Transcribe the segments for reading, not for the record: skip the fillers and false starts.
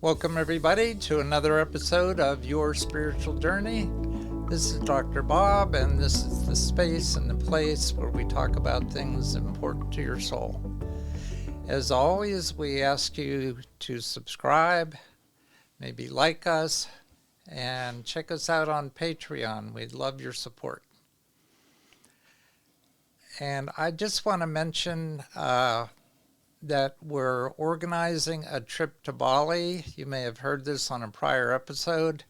Welcome everybody to another episode of Your Spiritual Journey. This is Dr. Bob, and this is the space and the place where we talk about things important to your soul. As always, we ask you to subscribe, maybe like us, and check us out on Patreon. We'd love your support. And I just want to mention that we're organizing a trip to Bali. You may have heard this on a prior episode.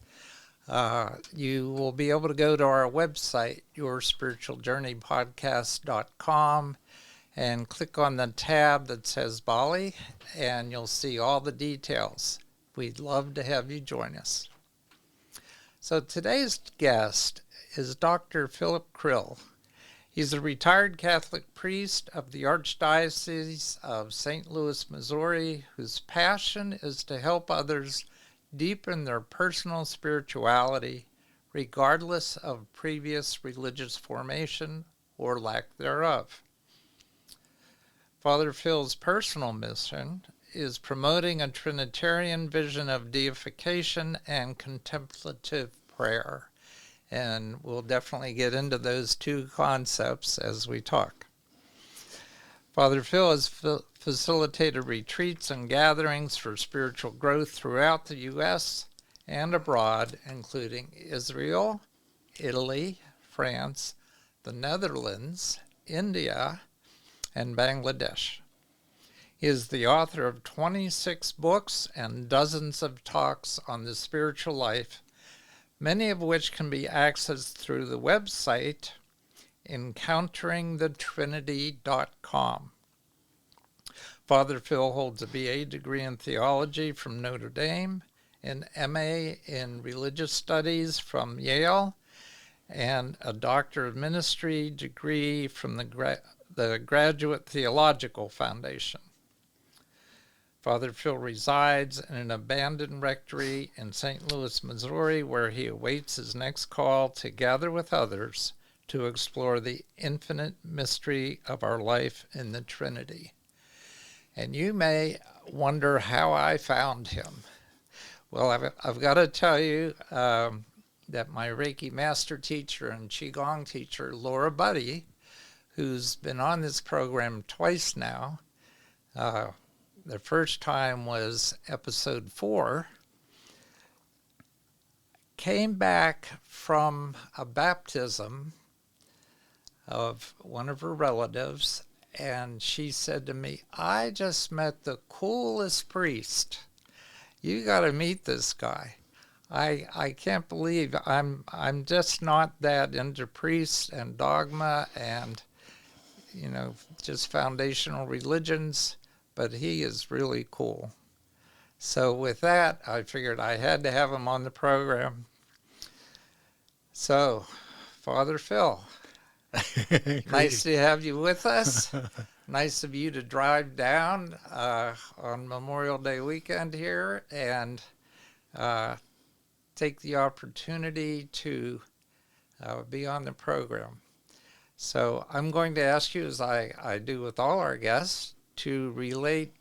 You will be able to go to our website, yourspiritualjourneypodcast.com, and click on the tab that says Bali, and you'll see all the details. We'd love to have you join us. So today's guest is Dr. Philip Krill. He's a retired Catholic priest of the Archdiocese of St. Missouri, whose passion is to help others deepen their personal spirituality, regardless of previous religious formation or lack thereof. Father Phil's personal mission is promoting a Trinitarian vision of deification and contemplative prayer. And we'll definitely get into those two concepts as we talk. Father Phil has facilitated retreats and gatherings for spiritual growth throughout the U.S. and abroad, including Israel, Italy, France, the Netherlands, India, and Bangladesh. He is the author of 26 books and dozens of talks on the spiritual life, many of which can be accessed through the website encounteringthetrinity.com. Father Phil holds a BA degree in theology from Notre Dame, an MA in religious studies from Yale, and a Doctor of Ministry degree from the Graduate Theological Foundation. Father Phil resides in an abandoned rectory in St. Louis, Missouri, where he awaits his next call to gather with others to explore the infinite mystery of our life in the Trinity. And you may wonder how I found him. Well, I've got to tell you that my Reiki master teacher and Qigong teacher, Laura Buddy, who's been on this program twice now, the first time was episode 4, came back from a baptism of one of her relatives, and she said to me, "I just met the coolest priest. You got to meet this guy." I can't believe I'm just not that into priests and dogma and, just foundational religions. But he is really cool. So with that, I figured I had to have him on the program. So, Father Phil, nice to have you with us. Nice of you to drive down on Memorial Day weekend here and take the opportunity to be on the program. So I'm going to ask you, as I do with all our guests, to relate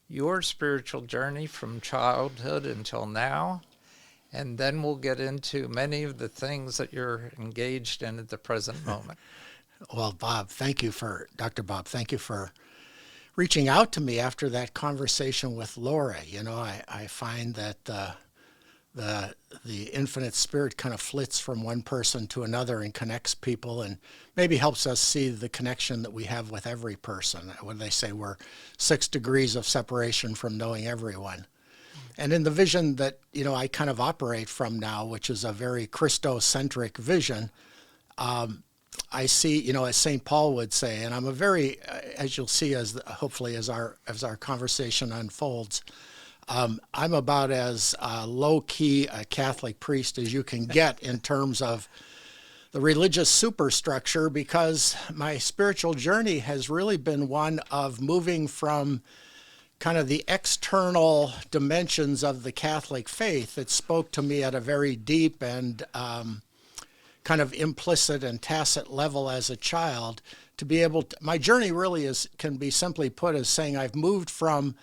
your spiritual journey from childhood until now, and then we'll get into many of the things that you're engaged in at the present moment. Well, Dr. Bob, thank you for reaching out to me after that conversation with Laura. I find that the infinite spirit kind of flits from one person to another and connects people and maybe helps us see the connection that we have with every person. When they say we're 6 degrees of separation from knowing everyone. And in the vision that, I kind of operate from now, which is a very Christocentric vision, I see, as St. Paul would say, and I'm a very, as you'll see, hopefully as our conversation unfolds, I'm about as low-key a Catholic priest as you can get in terms of the religious superstructure, because my spiritual journey has really been one of moving from kind of the external dimensions of the Catholic faith that spoke to me at a very deep and kind of implicit and tacit level as a child, to be able to, my journey really can be simply put as saying I've moved from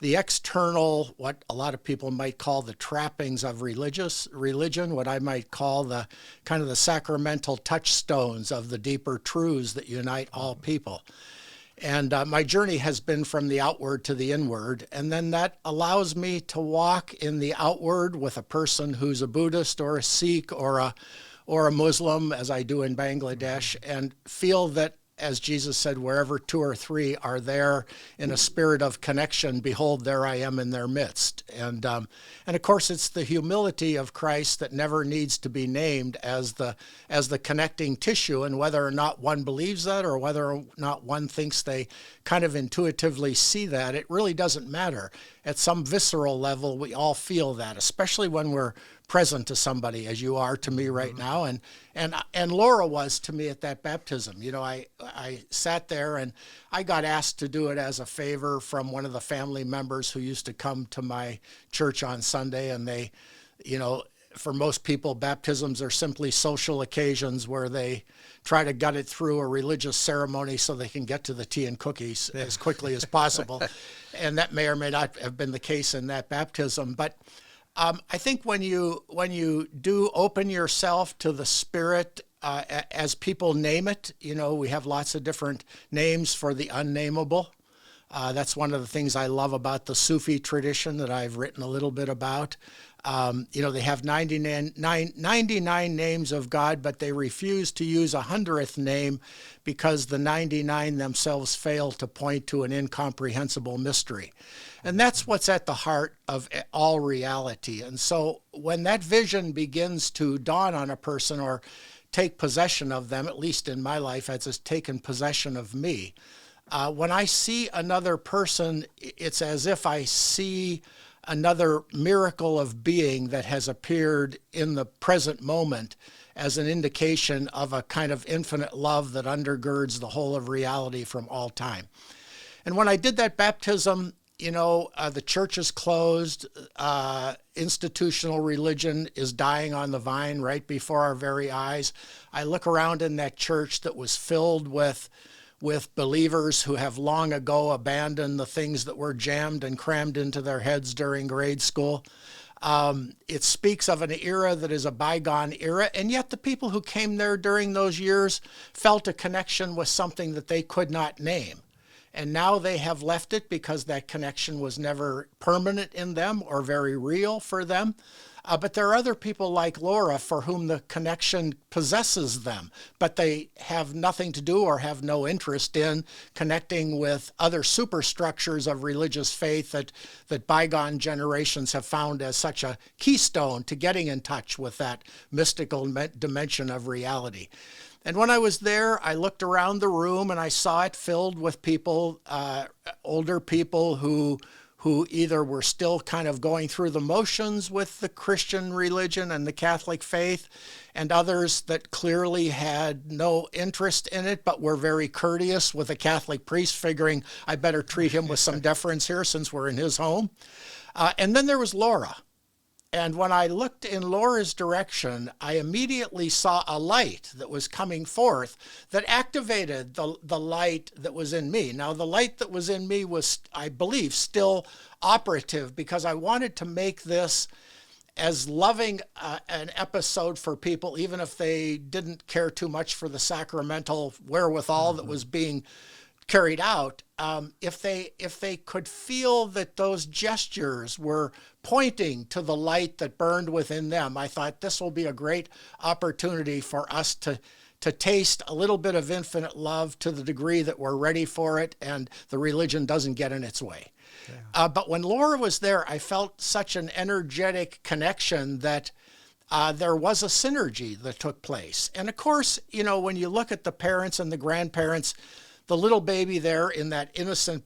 the external, what a lot of people might call the trappings of religion, what I might call the kind of the sacramental touchstones of the deeper truths that unite all people. And my journey has been from the outward to the inward, and then that allows me to walk in the outward with a person who's a Buddhist or a Sikh or a Muslim, as I do in Bangladesh, and feel that, as Jesus said, wherever two or three are there in a spirit of connection, behold, there I am in their midst. And of course, it's the humility of Christ that never needs to be named as the connecting tissue, and whether or not one believes that or whether or not one thinks they kind of intuitively see that, it really doesn't matter. At some visceral level, we all feel that, especially when we're present to somebody, as you are to me right now, and Laura was to me at that baptism. You know, I sat there and I got asked to do it as a favor from one of the family members who used to come to my church on Sunday, and they, you know, for most people, baptisms are simply social occasions where they try to gut it through a religious ceremony so they can get to the tea and cookies as quickly as possible. And that may or may not have been the case in that baptism, but I think when you do open yourself to the Spirit, as people name it, you know, we have lots of different names for the unnameable. That's one of the things I love about the Sufi tradition that I've written a little bit about. You know, they have 99 names of God, but they refuse to use 100th name because the 99 themselves fail to point to an incomprehensible mystery. And that's what's at the heart of all reality. And so when that vision begins to dawn on a person or take possession of them, at least in my life, as it's taken possession of me, when I see another person, it's as if I see another miracle of being that has appeared in the present moment as an indication of a kind of infinite love that undergirds the whole of reality from all time. And when I did that baptism, you know, the church is closed, institutional religion is dying on the vine right before our very eyes. I look around in that church that was filled with believers who have long ago abandoned the things that were jammed and crammed into their heads during grade school. It speaks of an era that is a bygone era, and yet the people who came there during those years felt a connection with something that they could not name. And now they have left it because that connection was never permanent in them or very real for them. But there are other people like Laura for whom the connection possesses them, but they have nothing to do or have no interest in connecting with other superstructures of religious faith that bygone generations have found as such a keystone to getting in touch with that mystical dimension of reality. And when I was there, I looked around the room and I saw it filled with people, older people who either were still kind of going through the motions with the Christian religion and the Catholic faith, and others that clearly had no interest in it, but were very courteous with a Catholic priest, figuring I better treat him with some deference here since we're in his home. And then there was Laura. And when I looked in Laura's direction, I immediately saw a light that was coming forth that activated the light that was in me. Now, the light that was in me was, I believe, still operative because I wanted to make this as loving an episode for people, even if they didn't care too much for the sacramental wherewithal that was being carried out, if they could feel that those gestures were pointing to the light that burned within them, I thought this will be a great opportunity for us to taste a little bit of infinite love to the degree that we're ready for it and the religion doesn't get in its way. Yeah. But when Laura was there, I felt such an energetic connection that there was a synergy that took place. And of course, you know, when you look at the parents and the grandparents, the little baby there in that innocent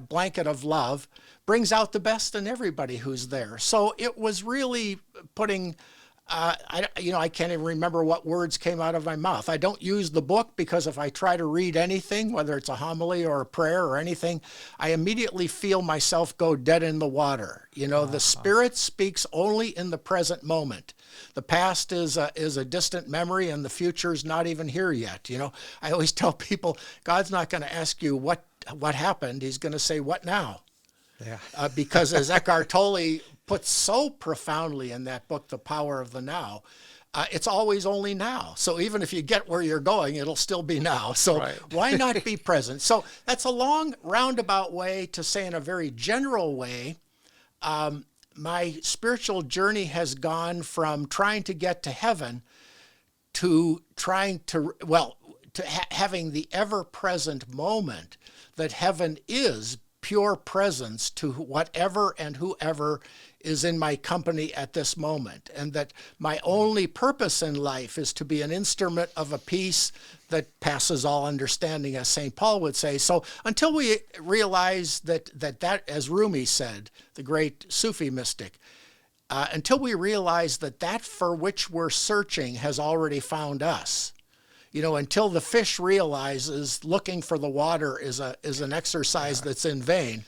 blanket of love brings out the best in everybody who's there. So it was really putting, I can't even remember what words came out of my mouth. I don't use the book because if I try to read anything, whether it's a homily or a prayer or anything, I immediately feel myself go dead in the water. You know, the Spirit speaks only in the present moment. The past is a distant memory and the future's not even here yet. You know, I always tell people, God's not going to ask you what happened. He's going to say, what now? Yeah. Because as Eckhart Tolle puts so profoundly in that book, The Power of the Now, it's always only now. So even if you get where you're going, it'll still be now. So Right. why not be present? So that's a long roundabout way to say, in a very general way, my spiritual journey has gone from trying to get to heaven to trying to, well, to having the ever-present moment that heaven is pure presence to whatever and whoever is in my company at this moment, and that my only purpose in life is to be an instrument of a peace that passes all understanding, as St. Paul would say. So until we realize that, as Rumi said, the great Sufi mystic, until we realize that for which we're searching has already found us, until the fish realizes looking for the water is an exercise that's in vain,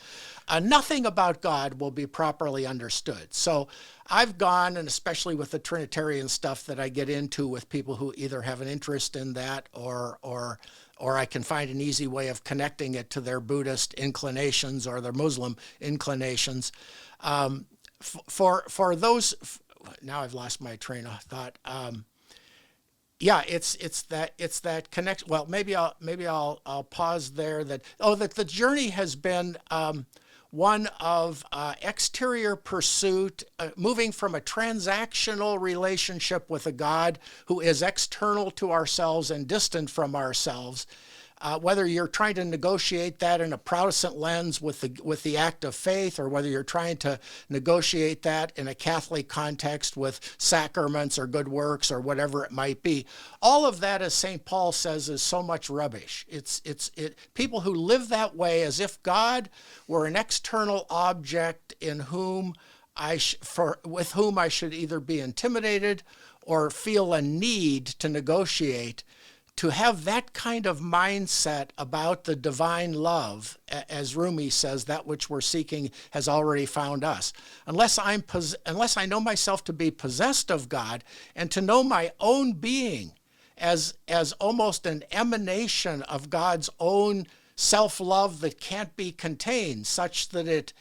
nothing about God will be properly understood. So I've gone, and especially with the Trinitarian stuff that I get into with people who either have an interest in that or I can find an easy way of connecting it to their Buddhist inclinations or their Muslim inclinations. For those, now I've lost my train of thought. Yeah, it's that connection. Well, maybe I'll pause there. That the journey has been one of exterior pursuit, moving from a transactional relationship with a God who is external to ourselves and distant from ourselves. Whether you're trying to negotiate that in a Protestant lens with the act of faith, or whether you're trying to negotiate that in a Catholic context with sacraments or good works or whatever it might be, all of that, as St. Paul says, is so much rubbish. It's people who live that way as if God were an external object in whom with whom I should either be intimidated or feel a need to negotiate. To have that kind of mindset about the divine love, as Rumi says, that which we're seeking has already found us. Unless I know myself to be possessed of God, and to know my own being as almost an emanation of God's own self-love that can't be contained, such that it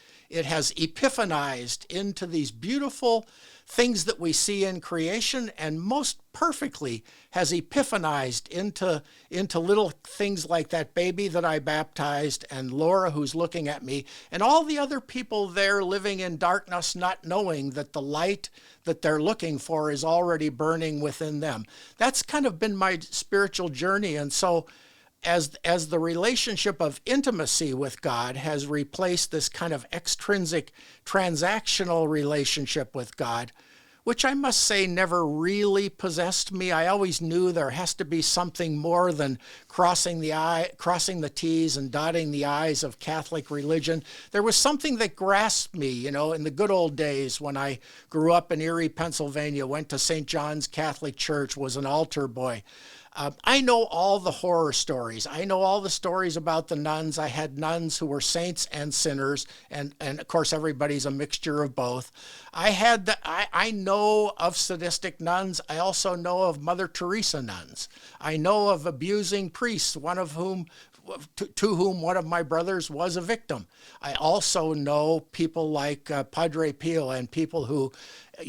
has epiphanized into these beautiful things that we see in creation, and most perfectly has epiphanized into little things like that baby that I baptized, and Laura who's looking at me, and all the other people there living in darkness, not knowing that the light that they're looking for is already burning within them. That's kind of been my spiritual journey. And so as the relationship of intimacy with God has replaced this kind of extrinsic transactional relationship with God, which I must say never really possessed me. I always knew there has to be something more than crossing the T's and dotting the I's of Catholic religion. There was something that grasped me, in the good old days when I grew up in Erie, Pennsylvania, went to St. John's Catholic Church, was an altar boy. I know all the horror stories. I know all the stories about the nuns. I had nuns who were saints and sinners, and of course everybody's a mixture of both. I know of sadistic nuns. I also know of Mother Teresa nuns. I know of abusing priests, one of whom to whom one of my brothers was a victim. I also know people like Padre Pio, and people who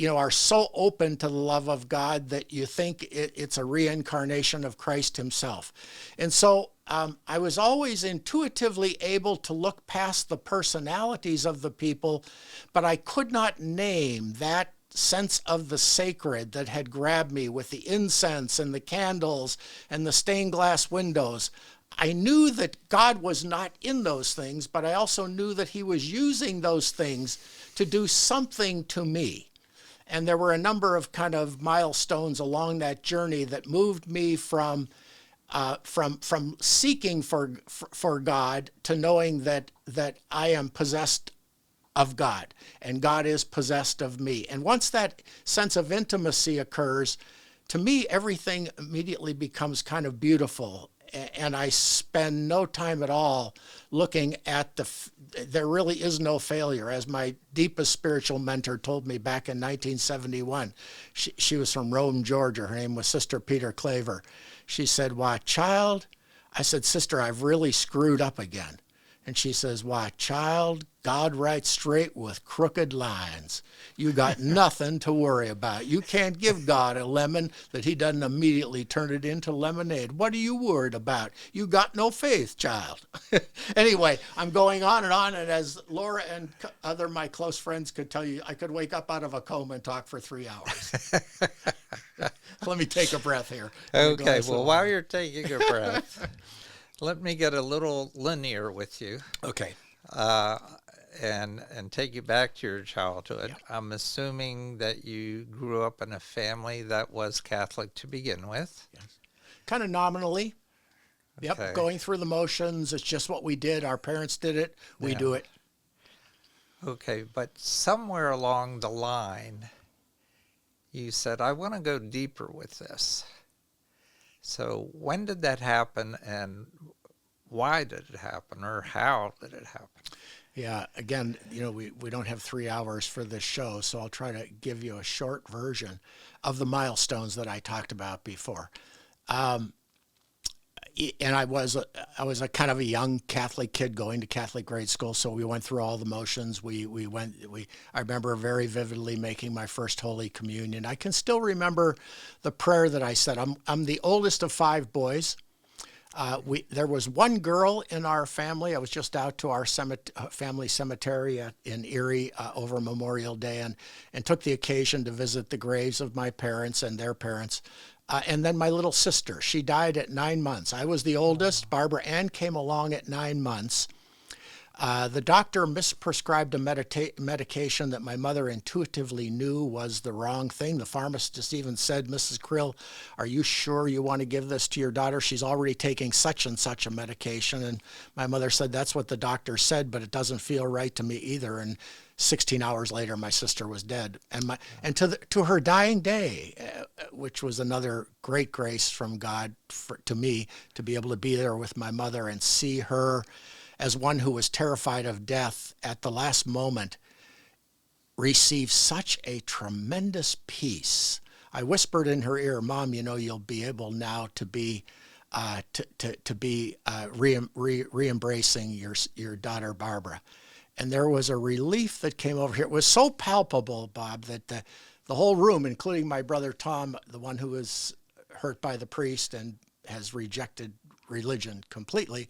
are so open to the love of God that you think it's a reincarnation of Christ himself. And so I was always intuitively able to look past the personalities of the people, but I could not name that sense of the sacred that had grabbed me with the incense and the candles and the stained glass windows. I knew that God was not in those things, but I also knew that he was using those things to do something to me. And there were a number of kind of milestones along that journey that moved me from seeking for God to knowing that I am possessed of God and God is possessed of me. And once that sense of intimacy occurs, to me, everything immediately becomes kind of beautiful. And I spend no time at all looking at there really is no failure. As my deepest spiritual mentor told me back in 1971, she was from Rome, Georgia. Her name was Sister Peter Claver. She said, "Why, child," I said, "Sister, I've really screwed up again." And she says, "Why, child, God writes straight with crooked lines. You got nothing to worry about. You can't give God a lemon that he doesn't immediately turn it into lemonade. What are you worried about? You got no faith, child." Anyway, I'm going on, and as Laura and other my close friends could tell you, I could wake up out of a coma and talk for 3 hours. Let me take a breath here. Okay, well, while you're taking a breath, let me get a little linear with you. Okay. And take you back to your childhood. Yeah. I'm assuming that you grew up in a family that was Catholic to begin with. Yes. Kind of nominally. Yep, Okay. going through the motions. It's just what we did. Our parents did it. We Yeah. do it. Okay, but somewhere along the line, you said, I want to go deeper with this. So when did that happen, and why did it happen, or how did it happen? Yeah, again, we don't have 3 hours for this show, so I'll try to give you a short version of the milestones that I talked about before. And I was a kind of a young Catholic kid going to Catholic grade school, so we went through all the motions. I remember very vividly making my first Holy Communion. I can still remember the prayer that I said. I'm the oldest of 5 boys. There was one girl in our family. I was just out to our family cemetery in Erie over Memorial Day and took the occasion to visit the graves of my parents and their parents. And then my little sister, she died at 9 months. I was the oldest. Barbara Ann came along at 9 months. The doctor misprescribed a medication that my mother intuitively knew was the wrong thing. The pharmacist even said, "Mrs. Krill, are you sure you want to give this to your daughter? She's already taking such and such a medication." And my mother said, "That's what the doctor said, but it doesn't feel right to me either." And 16 hours later, my sister was dead. And to her dying day, which was another great grace from God to me, to be able to be there with my mother and see her as one who was terrified of death at the last moment, receive such a tremendous peace. I whispered in her ear, "Mom, you'll be able now to be re-embracing your daughter Barbara." And there was a relief that came over here. It was so palpable, Bob, that the whole room, including my brother Tom, the one who was hurt by the priest and has rejected religion completely,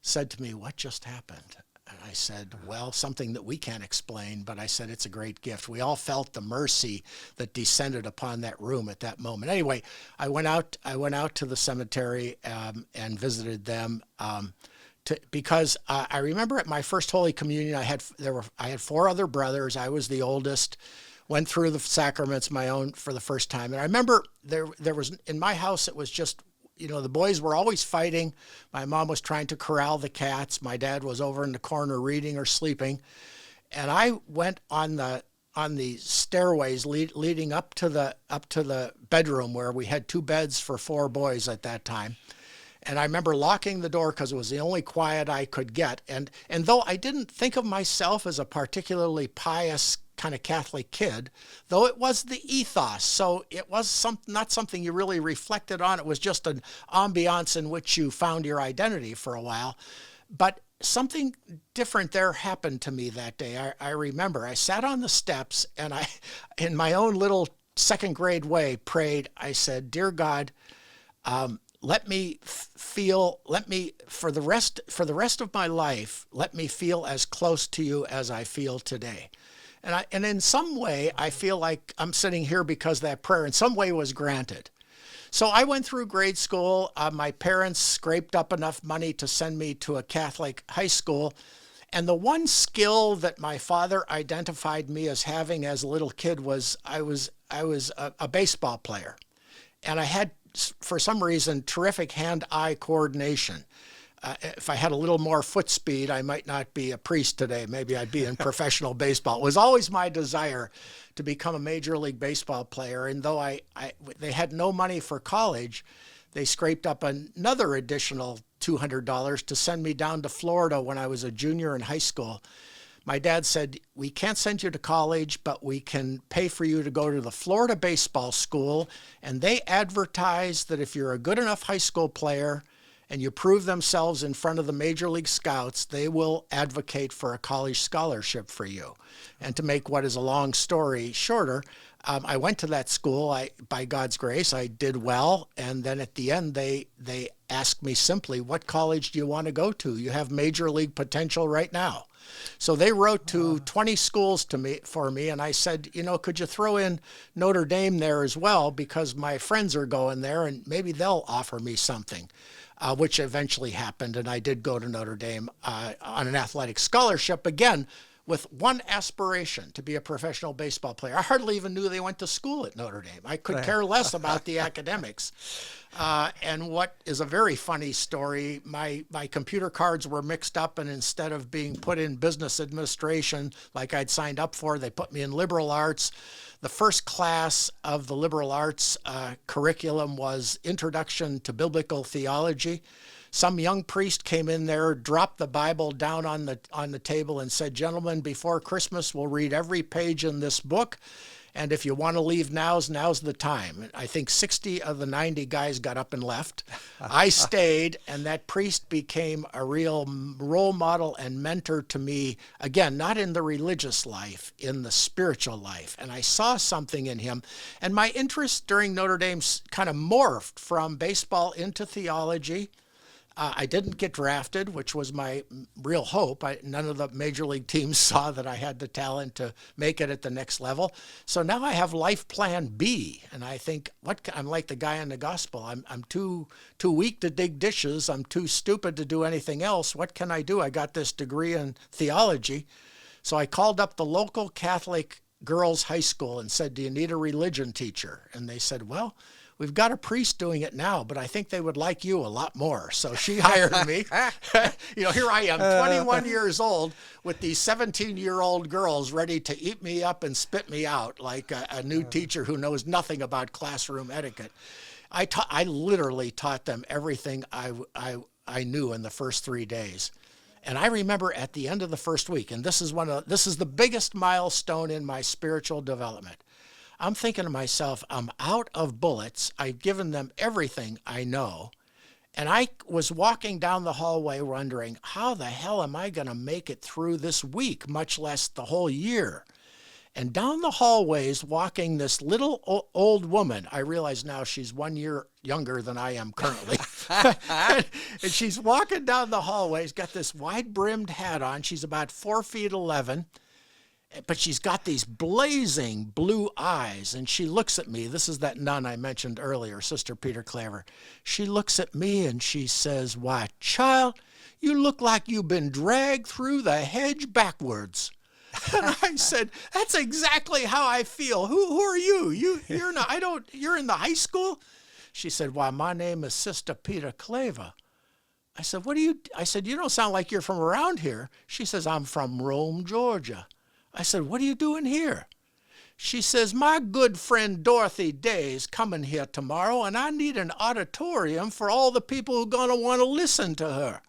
said to me, "What just happened?" And I said, "Well, something that we can't explain," but I said, "It's a great gift." We all felt the mercy that descended upon that room at that moment. Anyway, I went out to the cemetery and visited them because I remember at my first Holy Communion, I had 4 other brothers. I was the oldest. Went through the sacraments my own for the first time, and I remember there was in my house. It was just, the boys were always fighting. My mom was trying to corral the cats. My dad was over in the corner reading or sleeping. And I went on the stairways leading up to the bedroom where we had 2 beds for 4 boys at that time. And I remember locking the door because it was the only quiet I could get. And though I didn't think of myself as a particularly pious kind of Catholic kid, though it was the ethos, so it was not something you really reflected on. It was just an ambiance in which you found your identity for a while. But something different there happened to me that day. I remember I sat on the steps and I, in my own little second grade way, prayed. I said, "Dear God, let me for the rest of my life, let me feel as close to you as I feel today." And in some way, I feel like I'm sitting here because that prayer in some way was granted. So I went through grade school. My parents scraped up enough money to send me to a Catholic high school. And the one skill that my father identified me as having as a little kid was I was a baseball player. And I had, for some reason, terrific hand-eye coordination. If I had a little more foot speed, I might not be a priest today. Maybe I'd be in professional baseball. It was always my desire to become a Major League Baseball player. And though they had no money for college, they scraped up another additional $200 to send me down to Florida when I was a junior in high school. My dad said, "We can't send you to college, but we can pay for you to go to the Florida baseball school. And they advertise that if you're a good enough high school player and you prove themselves in front of the Major League Scouts, they will advocate for a college scholarship for you. And to make what is a long story shorter, I went to that school. By God's grace, I did well. And then at the end, they asked me simply, what college do you want to go to? You have major league potential right now. So they wrote to 20 schools for me, and I said, could you throw in Notre Dame there as well, because my friends are going there, and maybe they'll offer me something, which eventually happened, and I did go to Notre Dame on an athletic scholarship, again, with one aspiration, to be a professional baseball player. I hardly even knew they went to school at Notre Dame. I could care less about the academics. And what is a very funny story, my computer cards were mixed up, and instead of being put in business administration like I'd signed up for, they put me in liberal arts. The first class of the liberal arts curriculum was Introduction to Biblical Theology. Some young priest came in there, dropped the Bible down on the table and said, gentlemen, before Christmas, we'll read every page in this book. And if you want to leave, now's the time. I think 60 of the 90 guys got up and left. I stayed, and that priest became a real role model and mentor to me, again, not in the religious life, in the spiritual life. And I saw something in him. And my interest during Notre Dame kind of morphed from baseball into theology. I didn't get drafted, which was my real hope. None of the major league teams saw that I had the talent to make it at the next level. So now I have life plan B, and I think I'm like the guy in the gospel. I'm too weak to dig dishes. I'm too stupid to do anything else. What can I do? I got this degree in theology. So I called up the local Catholic girls' high school and said, do you need a religion teacher? And they said, well, we've got a priest doing it now, but I think they would like you a lot more. So she hired me. Here I am, 21 years old, with these 17-year-old girls ready to eat me up and spit me out like a new teacher who knows nothing about classroom etiquette. I literally taught them everything I knew in the first 3 days. And I remember at the end of the first week, and this is the biggest milestone in my spiritual development. I'm thinking to myself, I'm out of bullets. I've given them everything I know. And I was walking down the hallway wondering, how the hell am I going to make it through this week, much less the whole year? And down the hallways, walking this little old woman, I realize now she's 1 year younger than I am currently. And she's walking down the hallways, got this wide-brimmed hat on. She's about 4'11", but she's got these blazing blue eyes, and she looks at me. This is that nun I mentioned earlier, Sister Peter Claver. She looks at me and she says, why, child, you look like you've been dragged through the hedge backwards. And I said, that's exactly how I feel. Who are you? You're in the high school? She said, why, my name is Sister Peter Claver. I said, you don't sound like you're from around here. She says, I'm from Rome, Georgia. I said, what are you doing here? She says, my good friend Dorothy Day is coming here tomorrow, and I need an auditorium for all the people who are going to want to listen to her.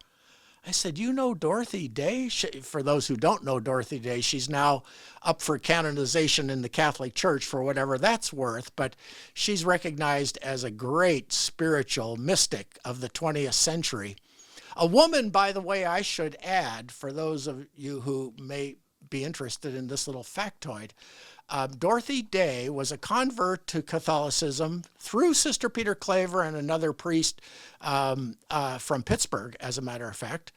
I said, you know Dorothy Day? For those who don't know Dorothy Day, she's now up for canonization in the Catholic Church for whatever that's worth, but she's recognized as a great spiritual mystic of the 20th century. A woman, by the way, I should add, for those of you who may be interested in this little factoid, Dorothy Day was a convert to Catholicism through Sister Peter Claver and another priest from Pittsburgh, as a matter of fact.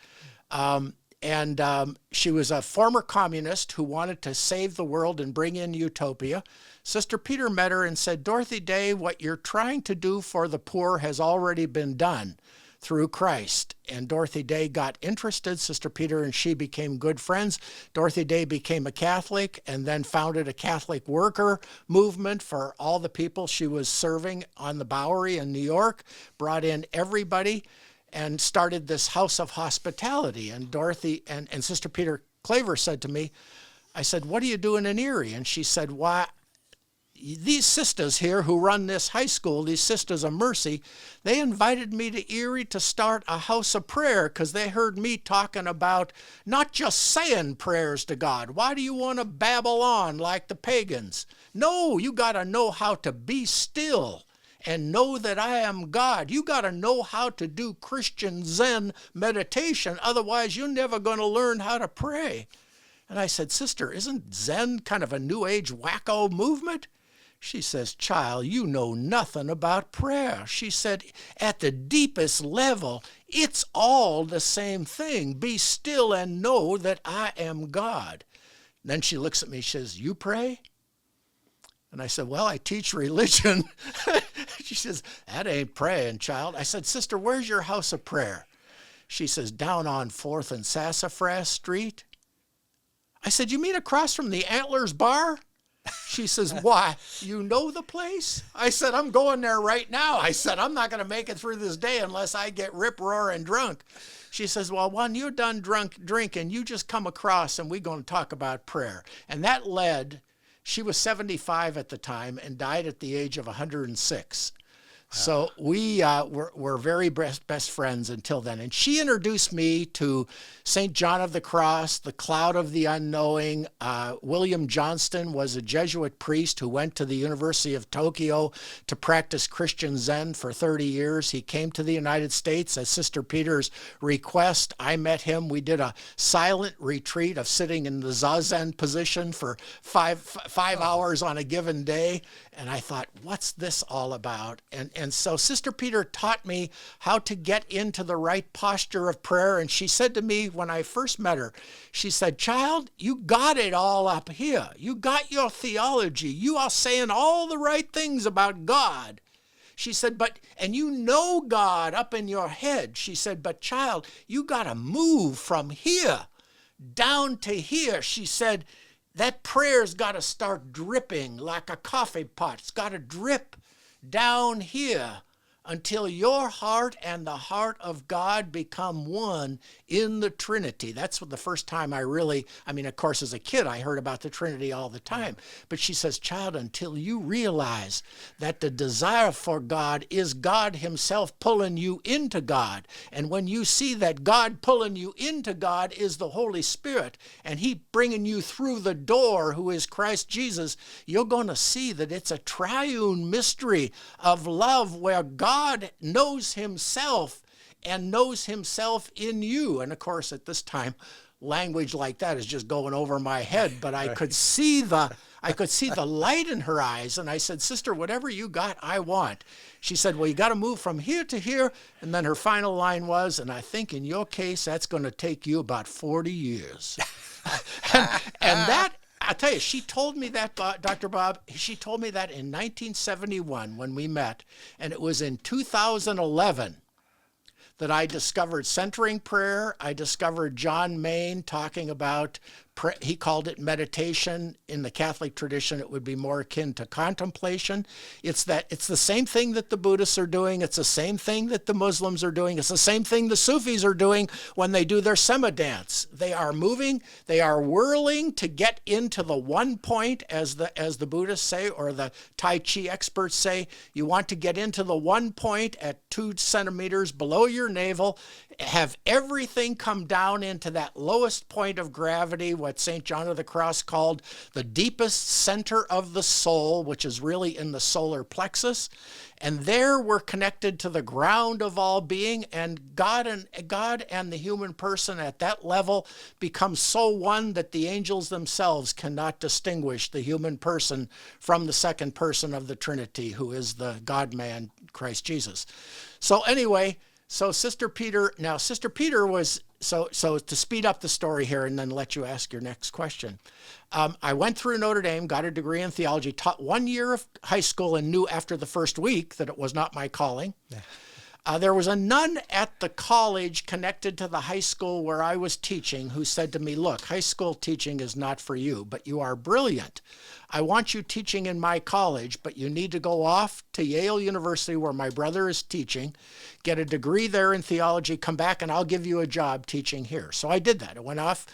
She was a former communist who wanted to save the world and bring in utopia. Sister Peter met her and said, Dorothy Day, what you're trying to do for the poor has already been done through Christ. And Dorothy Day got interested. Sister Peter and she became good friends. Dorothy Day became a Catholic and then founded a Catholic worker movement for all the people she was serving on the Bowery in New York, brought in everybody, and started this house of hospitality. And Dorothy and Sister Peter Claver said to me, I said, what are you doing in Erie? And she said, why, these sisters here who run this high school, these Sisters of Mercy, they invited me to Erie to start a house of prayer because they heard me talking about not just saying prayers to God. Why do you want to babble on like the pagans? No, you got to know how to be still and know that I am God. You got to know how to do Christian Zen meditation. Otherwise, you're never going to learn how to pray. And I said, Sister, isn't Zen kind of a New Age wacko movement? She says, child, you know nothing about prayer. She said, at the deepest level, it's all the same thing. Be still and know that I am God. And then she looks at me, she says, you pray? And I said, well, I teach religion. She says, that ain't praying, child. I said, Sister, where's your house of prayer? She says, down on 4th and Sassafras Street. I said, you mean across from the Antlers Bar? She says, why, you know the place? I said, I'm going there right now. I said, I'm not going to make it through this day unless I get rip-roaring drunk. She says, well, when you're done drinking, you just come across and we're going to talk about prayer. And that led, she was 75 at the time and died at the age of 106. So we were very best friends until then. And she introduced me to St. John of the Cross, the Cloud of the Unknowing. William Johnston was a Jesuit priest who went to the University of Tokyo to practice Christian Zen for 30 years. He came to the United States at Sister Peter's request. I met him. We did a silent retreat of sitting in the Zazen position for five hours on a given day. And I thought, what's this all about? And so Sister Peter taught me how to get into the right posture of prayer. And she said to me when I first met her, she said, child, you got it all up here. You got your theology. You are saying all the right things about God. She said, and you know God up in your head. She said, but child, you got to move from here down to here. She said, that prayer's got to start dripping like a coffee pot. It's got to drip down here until your heart and the heart of God become one in the Trinity. That's the first time of course, as a kid, I heard about the Trinity all the time. But she says, child, until you realize that the desire for God is God himself pulling you into God. And when you see that God pulling you into God is the Holy Spirit, and he bringing you through the door, who is Christ Jesus, you're going to see that it's a triune mystery of love where God knows himself and knows himself in you. And of course, at this time, language like that is just going over my head, but I could see the light in her eyes. And I said, Sister, whatever you got, I want. She said, well, you got to move from here to here. And then her final line was, and I think in your case, that's going to take you about 40 years. and that, I'll tell you, she told me that, Dr. Bob, she told me that in 1971 when we met, and it was in 2011 that I discovered centering prayer. I discovered John Main talking about, he called it meditation. In the Catholic tradition, it would be more akin to contemplation. It's the same thing that the Buddhists are doing. It's the same thing that the Muslims are doing. It's the same thing the Sufis are doing when they do their Sema dance. They are moving, they are whirling to get into the one point, as the Buddhists say, or the Tai Chi experts say. You want to get into the one point at 2 centimeters below your navel, have everything come down into that lowest point of gravity, what St. John of the Cross called the deepest center of the soul, which is really in the solar plexus. And there we're connected to the ground of all being, and God and the human person at that level become so one that the angels themselves cannot distinguish the human person from the second person of the Trinity, who is the God-man, Christ Jesus. So anyway, Sister Peter was, so to speed up the story here and then let you ask your next question. I went through Notre Dame, got a degree in theology, taught 1 year of high school, and knew after the first week that it was not my calling. There was a nun at the college connected to the high school where I was teaching who said to me, look, high school teaching is not for you, but you are brilliant. I want you teaching in my college, but you need to go off to Yale University where my brother is teaching, get a degree there in theology, come back, and I'll give you a job teaching here. So I did that. I went off,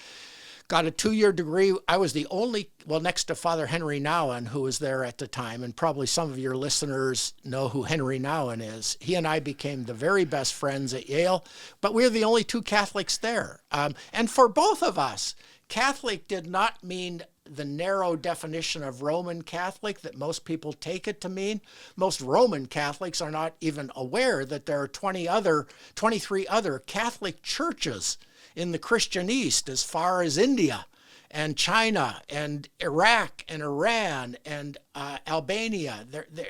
got a 2-year degree. I was the only, next to Father Henry Nouwen, who was there at the time, and probably some of your listeners know who Henry Nouwen is. He and I became the very best friends at Yale, but we were the only 2 Catholics there. And for both of us, Catholic did not mean the narrow definition of Roman Catholic that most people take it to mean. Most Roman Catholics are not even aware that there are 23 other Catholic churches in the Christian East, as far as India and China and Iraq and Iran and Albania.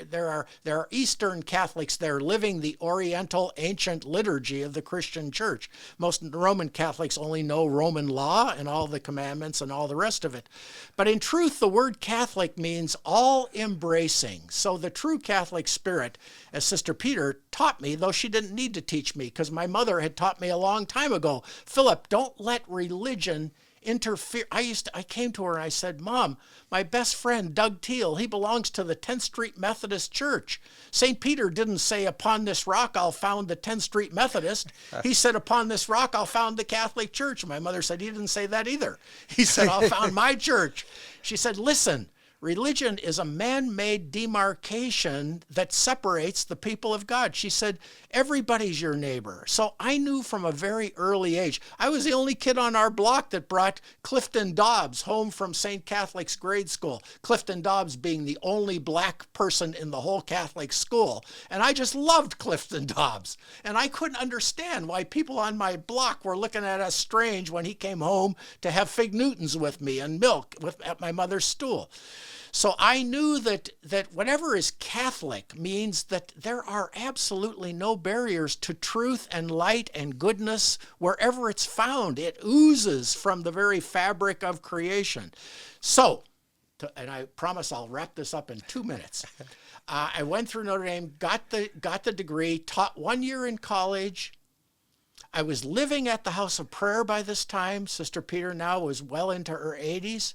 There are Eastern Catholics there living the Oriental ancient liturgy of the Christian Church. Most Roman Catholics only know Roman law and all the commandments and all the rest of it. But in truth, the word Catholic means all embracing. So the true Catholic spirit, as Sister Peter taught me, though she didn't need to teach me because my mother had taught me a long time ago, Philip, don't let religion interfere. I came to her and I said, Mom, my best friend, Doug Teal, he belongs to the 10th Street Methodist Church. St. Peter didn't say, upon this rock I'll found the 10th Street Methodist. He said, upon this rock I'll found the Catholic Church. My mother said, he didn't say that either. He said, I'll found my church. She said, listen, religion is a man-made demarcation that separates the people of God. She said, everybody's your neighbor. So I knew from a very early age. I was the only kid on our block that brought Clifton Dobbs home from St. Catholic's grade school. Clifton Dobbs being the only black person in the whole Catholic school. And I just loved Clifton Dobbs. And I couldn't understand why people on my block were looking at us strange when he came home to have fig Newtons with me and milk at my mother's stool. So I knew that whatever is Catholic means that there are absolutely no barriers to truth and light and goodness wherever it's found. It oozes from the very fabric of creation. So, and I promise I'll wrap this up in 2 minutes. I went through Notre Dame, got the degree, taught 1 year in college. I was living at the House of Prayer by this time. Sister Peter now was well into her 80s.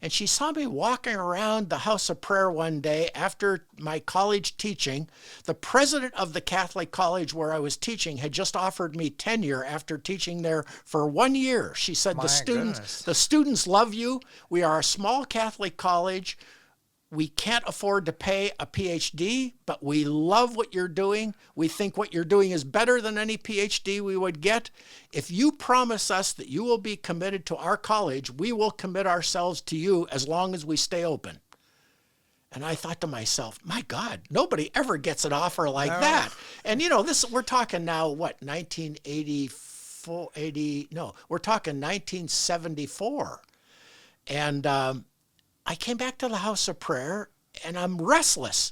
And she saw me walking around the House of Prayer one day after my college teaching. The president of the Catholic college where I was teaching had just offered me tenure after teaching there for 1 year. She said, the students love you. We are a small Catholic college. We can't afford to pay a PhD, but we love what you're doing. We think what you're doing is better than any PhD we would get. If you promise us that you will be committed to our college, we will commit ourselves to you as long as we stay open. And I thought to myself, my God, nobody ever gets an offer like that. And we're talking now, what, 1984, we're talking 1974. And I came back to the House of Prayer, and I'm restless.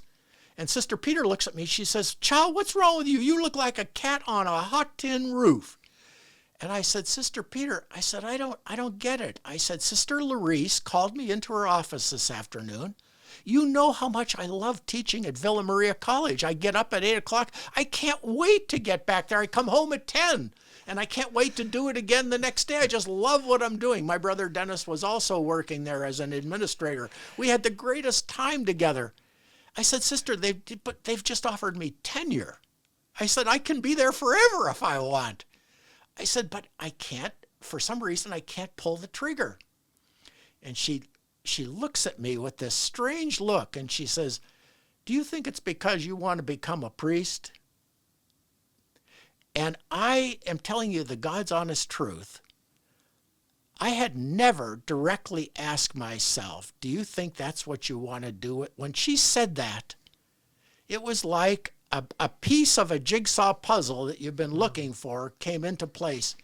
And Sister Peter looks at me. She says, Child, what's wrong with you? You look like a cat on a hot tin roof. And I said, Sister Peter, I said, I don't get it. I said, Sister Larice called me into her office this afternoon. You know how much I love teaching at Villa Maria College. I get up at 8 o'clock. I can't wait to get back there. I come home at 10. And I can't wait to do it again the next day. I just love what I'm doing. My brother Dennis was also working there as an administrator. We had the greatest time together. I said, Sister, they've just offered me tenure. I said, I can be there forever if I want. I said, but I can't, for some reason, I can't pull the trigger. And she looks at me with this strange look, and she says, do you think it's because you want to become a priest? And I am telling you the God's honest truth. I had never directly asked myself, do you think that's what you want to do? When she said that, it was like a piece of a jigsaw puzzle that you've been looking for came into place.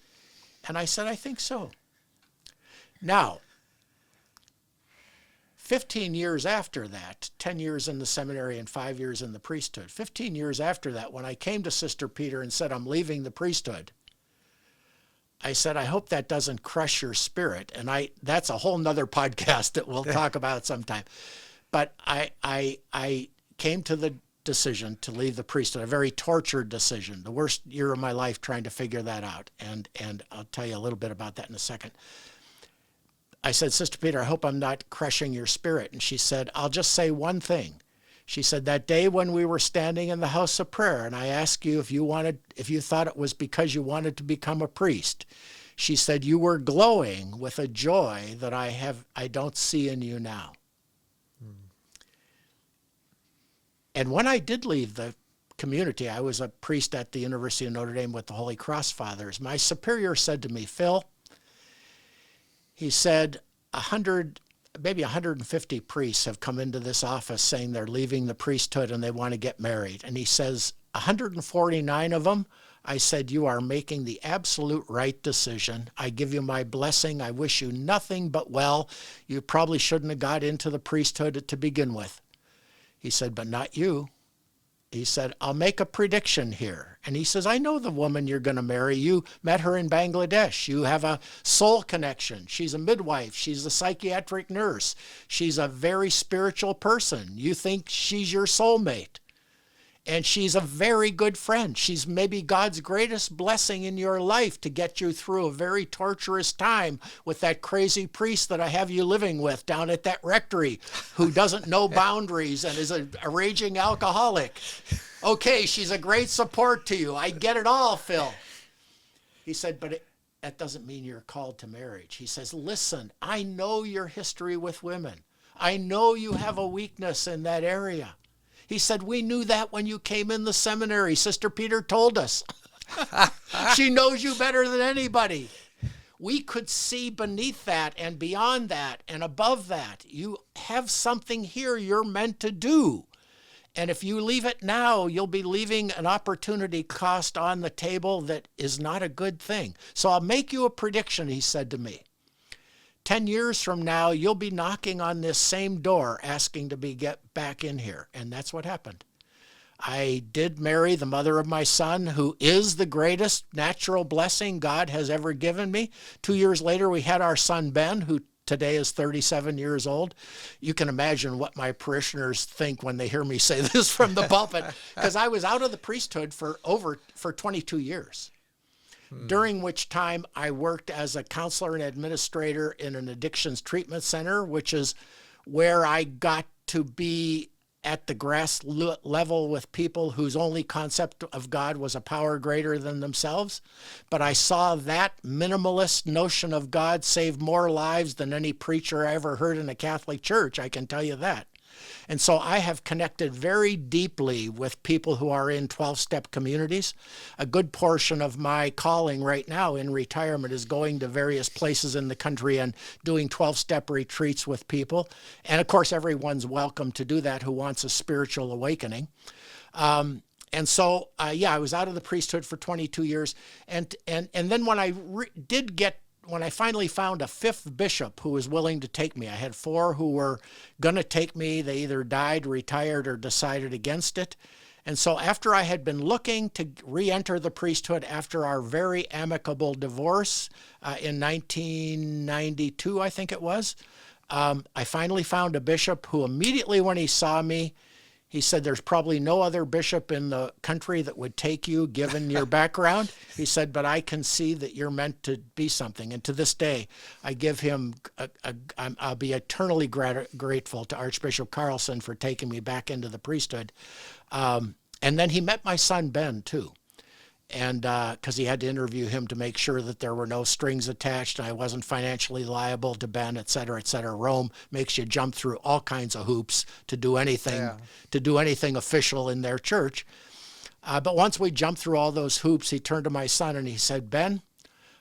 And I said, I think so. Now, 15 years after that, 10 years in the seminary and 5 years in the priesthood, 15 years after that, when I came to Sister Peter and said, I'm leaving the priesthood, I said, I hope that doesn't crush your spirit. And that's a whole nother podcast that we'll talk about sometime. But I came to the decision to leave the priesthood, a very tortured decision, the worst year of my life trying to figure that out. And I'll tell you a little bit about that in a second. I said, Sister Peter, I hope I'm not crushing your spirit. And she said, I'll just say one thing. She said, that day when we were standing in the House of Prayer and I asked you if you thought it was because you wanted to become a priest, she said, you were glowing with a joy that I don't see in you now. And when I did leave the community, I was a priest at the University of Notre Dame with the Holy Cross Fathers. My superior said to me, Phil, he said, maybe 150 priests have come into this office saying they're leaving the priesthood and they want to get married. And he says, 149 of them, I said, you are making the absolute right decision. I give you my blessing. I wish you nothing but well. You probably shouldn't have got into the priesthood to begin with. He said, but not you. He said, I'll make a prediction here. And he says, I know the woman you're going to marry. You met her in Bangladesh. You have a soul connection. She's a midwife. She's a psychiatric nurse. She's a very spiritual person. You think she's your soulmate. And she's a very good friend. She's maybe God's greatest blessing in your life to get you through a very torturous time with that crazy priest that I have you living with down at that rectory who doesn't know boundaries and is a raging alcoholic. Okay, she's a great support to you. I get it all, Phil. He said, but that doesn't mean you're called to marriage. He says, listen, I know your history with women. I know you have a weakness in that area. He said, we knew that when you came in the seminary. Sister Peter told us. She knows you better than anybody. We could see beneath that and beyond that and above that. You have something here you're meant to do. And if you leave it now, you'll be leaving an opportunity cost on the table that is not a good thing. So I'll make you a prediction, he said to me. 10 years from now, you'll be knocking on this same door asking to get back in here. And that's what happened. I did marry the mother of my son, who is the greatest natural blessing God has ever given me. 2 years later, we had our son, Ben, who today is 37 years old. You can imagine what my parishioners think when they hear me say this from the pulpit, because I was out of the priesthood for 22 years. During which time I worked as a counselor and administrator in an addictions treatment center, which is where I got to be at the grass level with people whose only concept of God was a power greater than themselves. But I saw that minimalist notion of God save more lives than any preacher I ever heard in a Catholic church, I can tell you that. And so I have connected very deeply with people who are in 12-step communities. A good portion of my calling right now in retirement is going to various places in the country and doing 12-step retreats with people. And of course, everyone's welcome to do that who wants a spiritual awakening. I was out of the priesthood for 22 years. And then when when I finally found a fifth bishop who was willing to take me, I had 4 who were going to take me. They either died, retired, or decided against it. And so after I had been looking to re-enter the priesthood after our very amicable divorce in 1992, I think it was, I finally found a bishop who immediately when he saw me, he said, there's probably no other bishop in the country that would take you, given your background. He said, but I can see that you're meant to be something. And to this day, I give him, I'll be eternally grateful to Archbishop Carlson for taking me back into the priesthood. And then he met my son, Ben, too. And because he had to interview him to make sure that there were no strings attached and I wasn't financially liable to Ben, et cetera, et cetera. Rome makes you jump through all kinds of hoops to do anything official in their church. But once we jumped through all those hoops, he turned to my son and he said, Ben,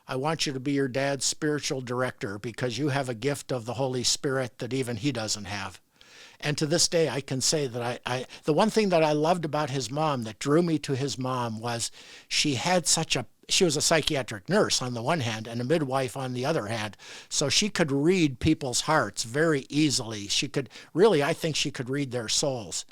I want you to be your dad's spiritual director because you have a gift of the Holy Spirit that even he doesn't have. And to this day, I can say that the one thing that I loved about his mom that drew me to his mom was she was a psychiatric nurse on the one hand and a midwife on the other hand. So she could read people's hearts very easily. I think she could read their souls.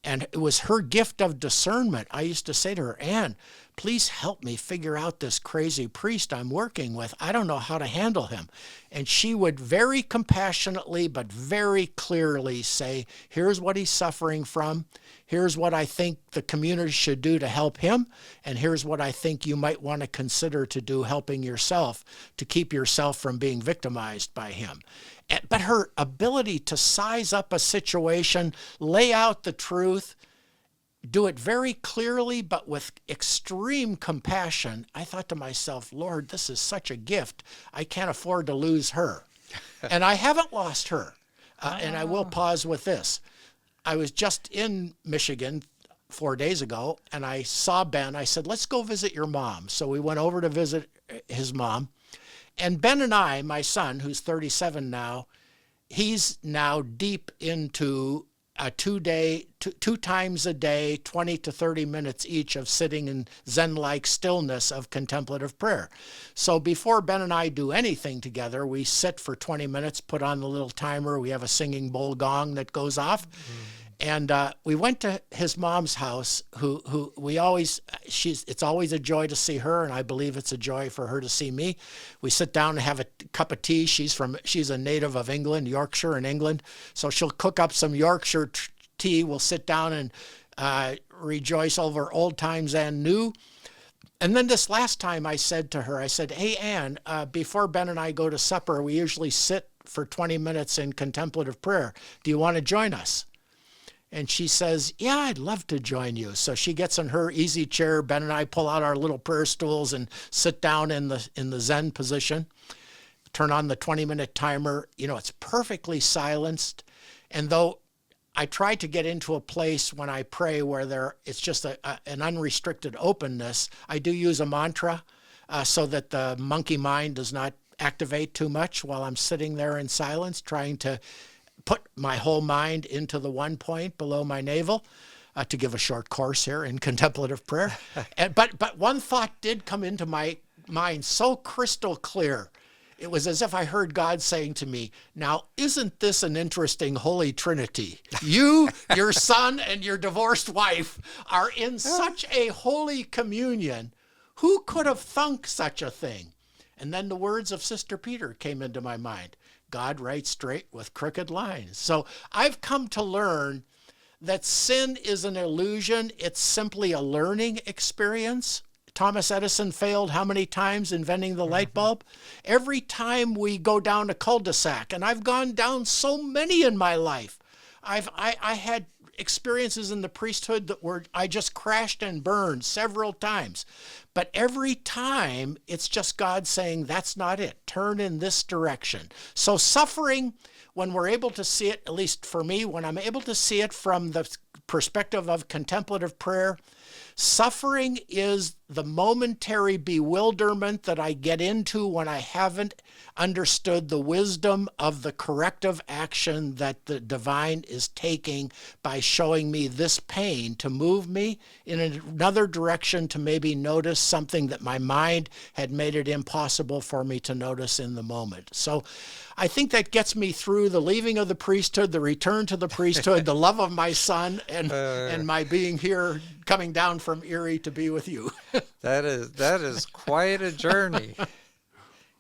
And it was her gift of discernment. I used to say to her, Anne, please help me figure out this crazy priest I'm working with. I don't know how to handle him. And she would very compassionately but very clearly say, here's what he's suffering from. Here's what I think the community should do to help him. And here's what I think you might want to consider to do helping yourself to keep yourself from being victimized by him. But her ability to size up a situation, lay out the truth, do it very clearly, but with extreme compassion, I thought to myself, Lord, this is such a gift. I can't afford to lose her. And I haven't lost her. And I will pause with this. I was just in Michigan 4 days ago, and I saw Ben. I said, let's go visit your mom. So we went over to visit his mom. And Ben and I, my son, who's 37 now, he's now deep into a 2-day, two times a day, 20 to 30 minutes each of sitting in Zen-like stillness of contemplative prayer. So before Ben and I do anything together, we sit for 20 minutes, put on the little timer. We have a singing bowl gong that goes off. And we went to his mom's house, who we always, it's always a joy to see her, and I believe it's a joy for her to see me. We sit down and have a cup of tea. She's a native of England, Yorkshire in England. So she'll cook up some Yorkshire tea. We'll sit down and rejoice over old times and new. And then this last time I said to her, hey, Anne, before Ben and I go to supper, we usually sit for 20 minutes in contemplative prayer. Do you want to join us? And she says, yeah, I'd love to join you. So she gets in her easy chair. Ben and I pull out our little prayer stools and sit down in the Zen position, turn on the 20-minute timer. It's perfectly silenced. And though I try to get into a place when I pray where it's just an unrestricted openness, I do use a mantra so that the monkey mind does not activate too much while I'm sitting there in silence, trying to put my whole mind into the one point below my navel, to give a short course here in contemplative prayer. But one thought did come into my mind so crystal clear. It was as if I heard God saying to me, now, isn't this an interesting Holy Trinity? You, your son, and your divorced wife are in such a holy communion. Who could have thunk such a thing? And then the words of Sister Peter came into my mind. God writes straight with crooked lines. So I've come to learn that sin is an illusion. It's simply a learning experience. Thomas Edison failed how many times inventing the light bulb? Every time we go down a cul-de-sac, and I've gone down so many in my life. I had experiences in the priesthood I just crashed and burned several times. But every time, it's just God saying, that's not it. Turn in this direction. So suffering, when we're able to see it, at least for me, when I'm able to see it from the perspective of contemplative prayer, suffering is the momentary bewilderment that I get into when I haven't understood the wisdom of the corrective action that the divine is taking by showing me this pain to move me in another direction, to maybe notice something that my mind had made it impossible for me to notice in the moment. So I think that gets me through the leaving of the priesthood, the return to the priesthood, the love of my son, and my being here, coming down from Erie to be with you. That is quite a journey,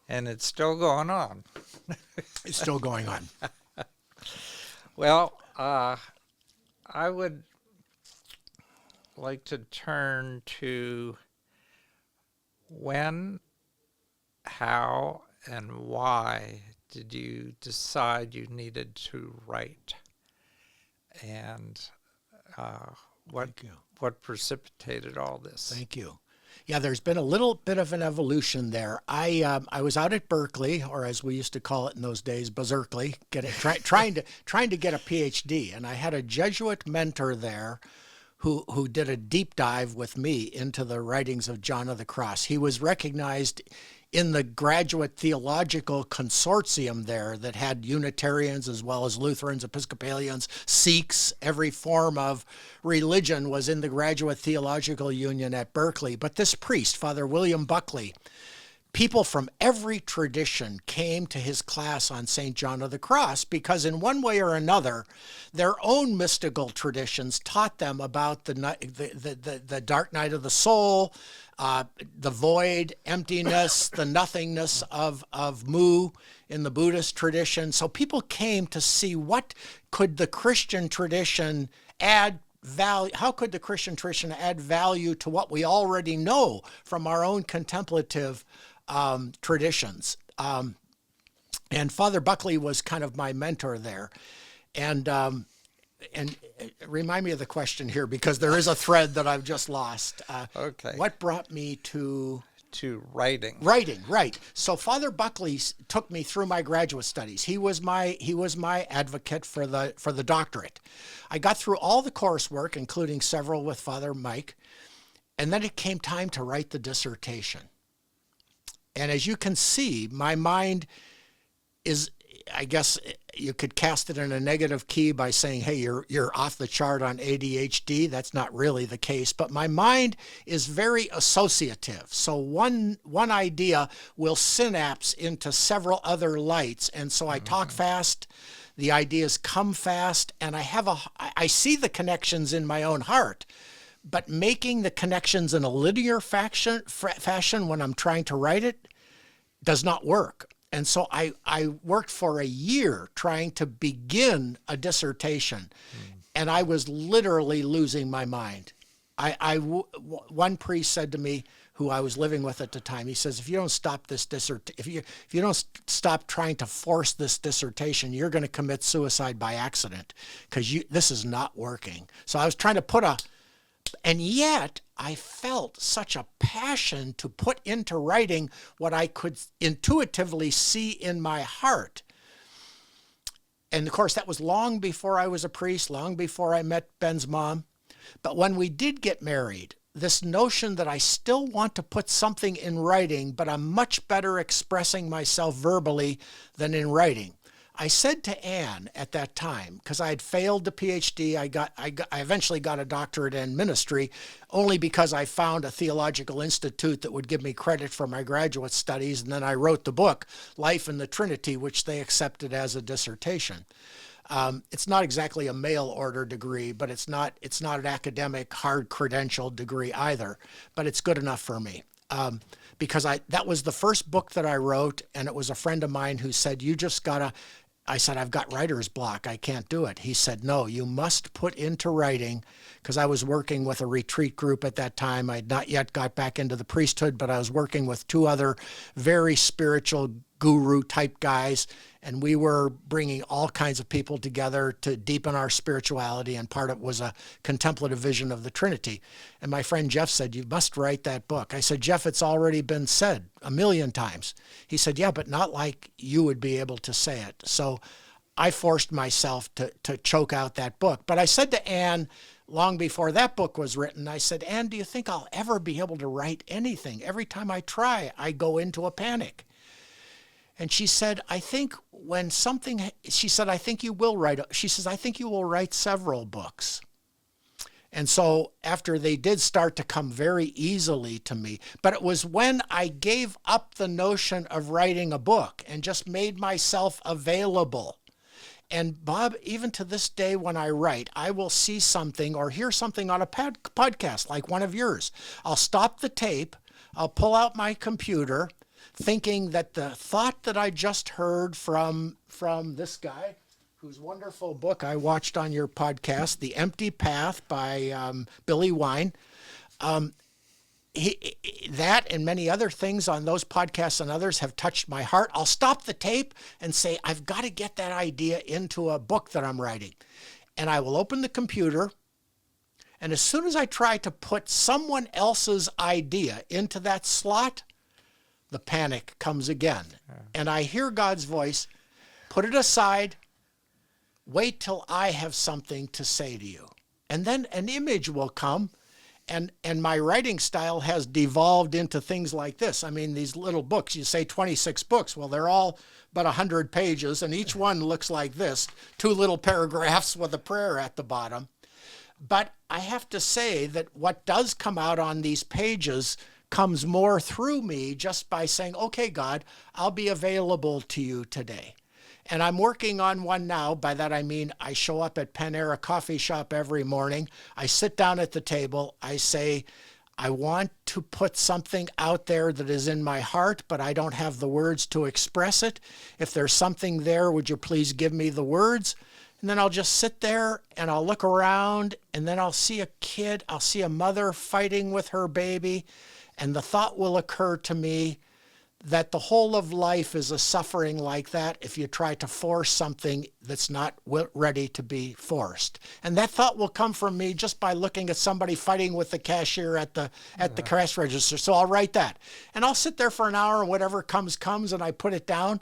and it's still going on. It's still going on. Well, I would like to turn to when, how, and why did you decide you needed to write? And what precipitated all this? Thank you. Yeah, there's been a little bit of an evolution there. I was out at Berkeley, or as we used to call it in those days, Berkeley, trying to get a PhD, and I had a Jesuit mentor there who did a deep dive with me into the writings of John of the Cross. He was recognized in the Graduate Theological Consortium there that had Unitarians as well as Lutherans, Episcopalians, Sikhs, every form of religion was in the Graduate Theological Union at Berkeley. But this priest, Father William Buckley, people from every tradition came to his class on St. John of the Cross because in one way or another, their own mystical traditions taught them about the dark night of the soul, the void, emptiness, the nothingness of mu in the Buddhist tradition. So people came to see what could the Christian tradition add value, how could the Christian tradition add value to what we already know from our own contemplative traditions. And Father Buckley was kind of my mentor there. And remind me of the question here, because there is a thread that I've just lost. Okay. What brought me to writing? Writing, right. So Father Buckley took me through my graduate studies. He was my advocate for the doctorate. I got through all the coursework, including several with Father Mike, and then it came time to write the dissertation. And as you can see, my mind is, I guess, you could cast it in a negative key by saying, hey, you're off the chart on ADHD. That's not really the case, but my mind is very associative. So one idea will synapse into several other lights. And so I talk fast, the ideas come fast, and I see the connections in my own heart. But making the connections in a linear fashion when I'm trying to write it does not work. And so I worked for a year trying to begin a dissertation, and I was literally losing my mind. One priest said to me, who I was living with at the time, he says, if you don't stop this if you don't stop trying to force this dissertation, you're going to commit suicide by accident, because this is not working. So I was trying to and yet I felt such a passion to put into writing what I could intuitively see in my heart. And of course, that was long before I was a priest, long before I met Ben's mom. But when we did get married, this notion that I still want to put something in writing, but I'm much better expressing myself verbally than in writing. I said to Anne at that time, because I had failed the PhD, I eventually got a doctorate in ministry only because I found a theological institute that would give me credit for my graduate studies, and then I wrote the book, Life in the Trinity, which they accepted as a dissertation. It's not exactly a mail order degree, but it's not an academic hard credentialed degree either, but it's good enough for me. Because that was the first book that I wrote, and it was a friend of mine who said, I said, I've got writer's block. I can't do it. He said, no, you must put into writing, because I was working with a retreat group at that time. I'd not yet got back into the priesthood, but I was working with two other very spiritual guru type guys, and we were bringing all kinds of people together to deepen our spirituality, and part of it was a contemplative vision of the Trinity. And my friend Jeff said, you must write that book. I said, Jeff, it's already been said 1,000,000 times. He said, yeah, but not like you would be able to say it. So I forced myself to choke out that book. But I said to Anne, long before that book was written, I said, Anne, do you think I'll ever be able to write anything? Every time I try, I go into a panic. And she said, I think I think you will write, she says, I think you will write several books. And so after they did start to come very easily to me, but it was when I gave up the notion of writing a book and just made myself available. And Bob, even to this day when I write, I will see something or hear something on a podcast like one of yours. I'll stop the tape, I'll pull out my computer, thinking that the thought that I just heard from this guy, whose wonderful book I watched on your podcast, The Empty Path by Billy Wine, that and many other things on those podcasts and others have touched my heart. I'll stop the tape and say, I've got to get that idea into a book that I'm writing. And I will open the computer, and as soon as I try to put someone else's idea into that slot, the panic comes again. And I hear God's voice, put it aside, wait till I have something to say to you. And then an image will come, and my writing style has devolved into things like this. I mean, these little books, you say 26 books. Well, they're all about 100 pages, and each one looks like this, 2 little paragraphs with a prayer at the bottom. But I have to say that what does come out on these pages comes more through me just by saying, okay, God, I'll be available to you today. And I'm working on one now. By that I mean I show up at Panera Coffee Shop every morning. I sit down at the table. I say, I want to put something out there that is in my heart, but I don't have the words to express it. If there's something there, would you please give me the words? And then I'll just sit there and I'll look around, and then I'll see a kid, I'll see a mother fighting with her baby, and the thought will occur to me that the whole of life is a suffering like that if you try to force something that's not ready to be forced. And that thought will come from me just by looking at somebody fighting with the cashier at the cash register. So I'll write that. And I'll sit there for an hour, and whatever comes, and I put it down.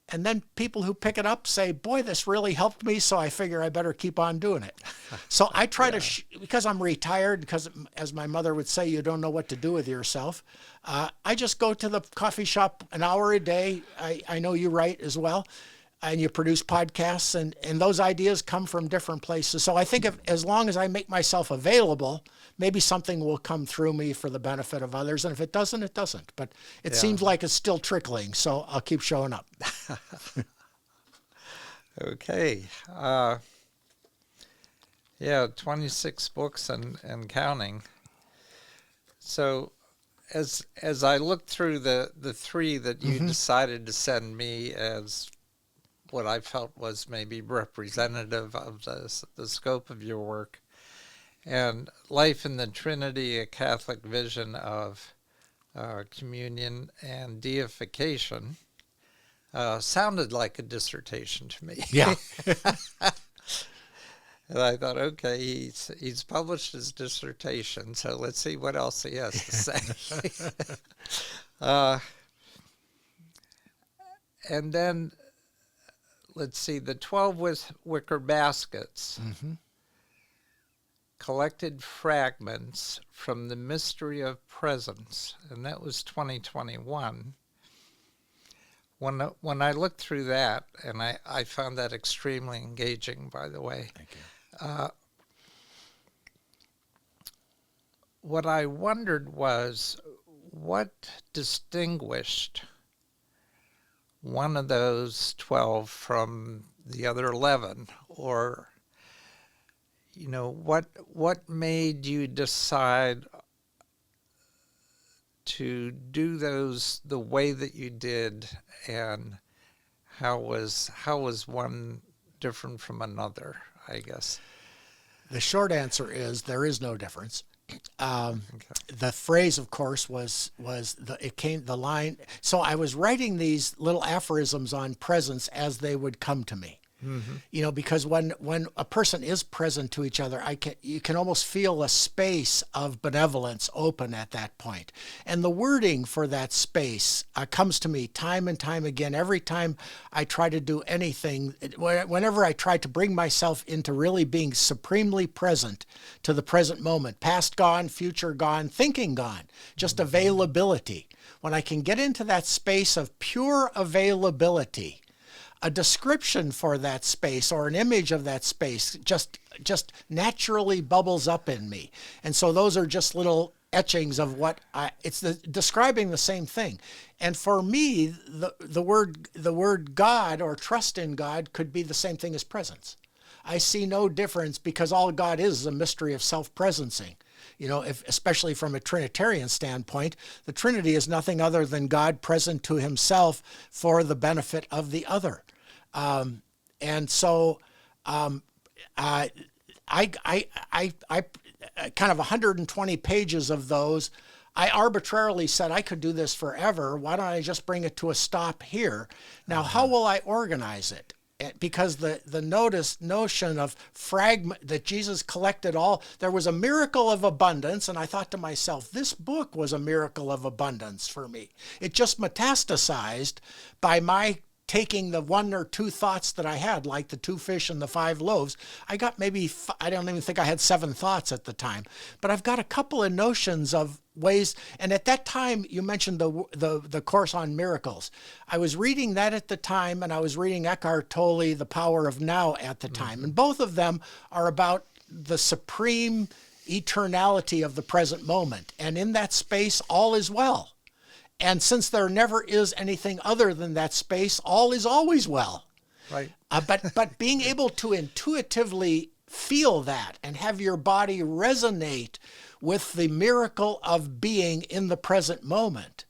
And then people who pick it up say, boy, this really helped me, so I figure I better keep on doing it. So I try to, because I'm retired, because as my mother would say, you don't know what to do with yourself. I just go to the coffee shop an hour a day. I know you write as well. and you produce podcasts, and those ideas come from different places. So I think as long as I make myself available, maybe something will come through me for the benefit of others. And if it doesn't, it doesn't. But it seems like it's still trickling, so I'll keep showing up. Okay. 26 books and counting. So as I looked through the three that you decided to send me as what I felt was maybe representative of the scope of your work, and Life in the Trinity, a Catholic Vision of Communion and Deification, sounded like a dissertation to me. Yeah. And I thought, okay, he's published his dissertation, so let's see what else he has to say. And then, let's see, the 12 wicker baskets, collected fragments from the mystery of presence, and that was 2021. When I looked through that, and I found that extremely engaging, by the way. Thank you. What I wondered was what distinguished one of those 12 from the other 11, or, what made you decide to do those the way that you did, and how was one different from another, I guess? The short answer is there is no difference. The phrase, of course, was the line. So I was writing these little aphorisms on presence as they would come to me. Because when a person is present to each other, you can almost feel a space of benevolence open at that point. And the wording for that space comes to me time and time again. Every time I try to do anything, whenever I try to bring myself into really being supremely present to the present moment, past gone, future gone, thinking gone, just availability. When I can get into that space of pure availability, a description for that space or an image of that space just naturally bubbles up in me. And so those are just little etchings of describing the same thing. And for me, the word God or trust in God could be the same thing as presence. I see no difference, because all God is a mystery of self-presencing. Especially from a Trinitarian standpoint, the Trinity is nothing other than God present to himself for the benefit of the other. And so I kind of 120 pages of those, I arbitrarily said I could do this forever. Why don't I just bring it to a stop here? Now, how will I organize it? Because the notion of fragment, that Jesus collected all, there was a miracle of abundance, and I thought to myself, this book was a miracle of abundance for me. It just metastasized by my taking the one or two thoughts that I had, like the 2 fish and the 5 loaves. I got I don't even think I had 7 thoughts at the time, but I've got a couple of notions of ways. And at that time, you mentioned the course on miracles. I was reading that at the time, and I was reading Eckhart Tolle, The Power of Now, at the time. And both of them are about the supreme eternality of the present moment. And in that space, all is well. And since there never is anything other than that space, all is always well. Right. But being able to intuitively feel that and have your body resonate with the miracle of being in the present moment,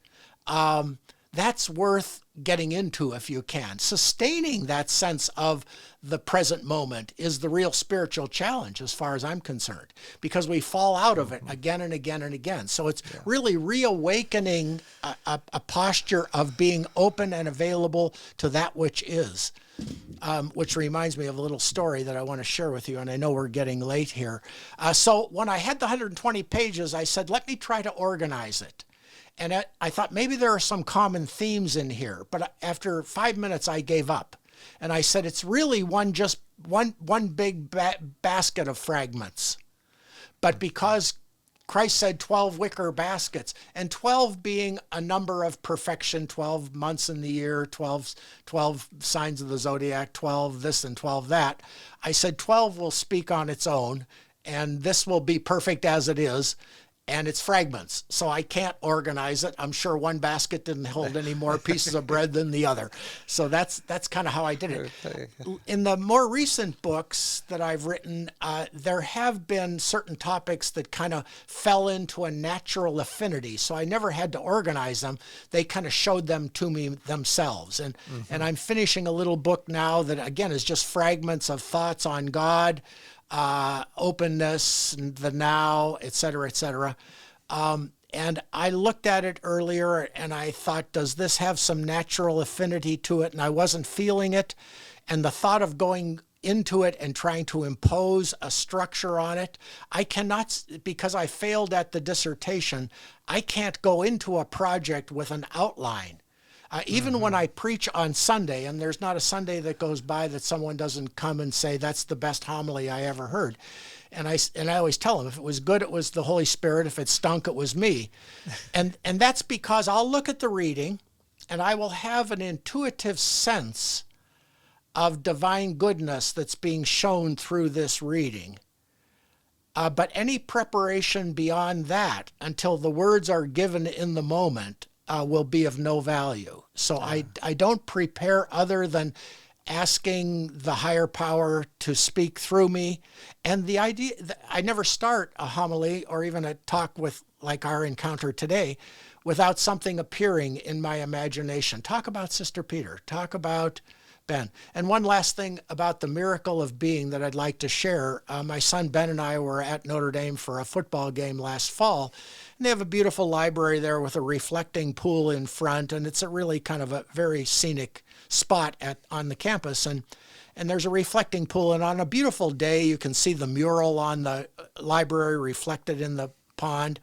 that's worth getting into if you can. Sustaining that sense of the present moment is the real spiritual challenge as far as I'm concerned, because we fall out of it again and again and again. So it's really reawakening a posture of being open and available to that which is. Which reminds me of a little story that I want to share with you, and I know we're getting late here. So when I had the 120 pages, I said, let me try to organize it. And I thought maybe there are some common themes in here, but after 5 minutes, I gave up. And I said, it's really one big basket of fragments. But because Christ said 12 wicker baskets, and 12 being a number of perfection, 12 months in the year, 12 signs of the zodiac, 12 this and 12 that. I said 12 will speak on its own, and this will be perfect as it is, and it's fragments, so I can't organize it. I'm sure one basket didn't hold any more pieces of bread than the other. So that's kind of how I did it. Okay. In the more recent books that I've written, there have been certain topics that kind of fell into a natural affinity. So I never had to organize them. They kind of showed them to me themselves. And I'm finishing a little book now that, again, is just fragments of thoughts on God, openness, the now, et cetera, et cetera. And I looked at it earlier and I thought, does this have some natural affinity to it? And I wasn't feeling it. And the thought of going into it and trying to impose a structure on it, I cannot, because I failed at the dissertation, I can't go into a project with an outline. Even when I preach on Sunday, and there's not a Sunday that goes by that someone doesn't come and say, that's the best homily I ever heard. And I always tell them, if it was good, it was the Holy Spirit. If it stunk, it was me. And that's because I'll look at the reading and I will have an intuitive sense of divine goodness that's being shown through this reading. But any preparation beyond that, until the words are given in the moment, will be of no value. So I don't prepare other than asking the higher power to speak through me. And the idea, I never start a homily or even a talk with, like our encounter today, without something appearing in my imagination. Talk about Sister Peter. Talk about Ben. And one last thing about the miracle of being that I'd like to share. My son Ben and I were at Notre Dame for a football game last fall. And they have a beautiful library there with a reflecting pool in front. And it's a really kind of a very scenic spot on the campus. And there's a reflecting pool. And on a beautiful day, you can see the mural on the library reflected in the pond.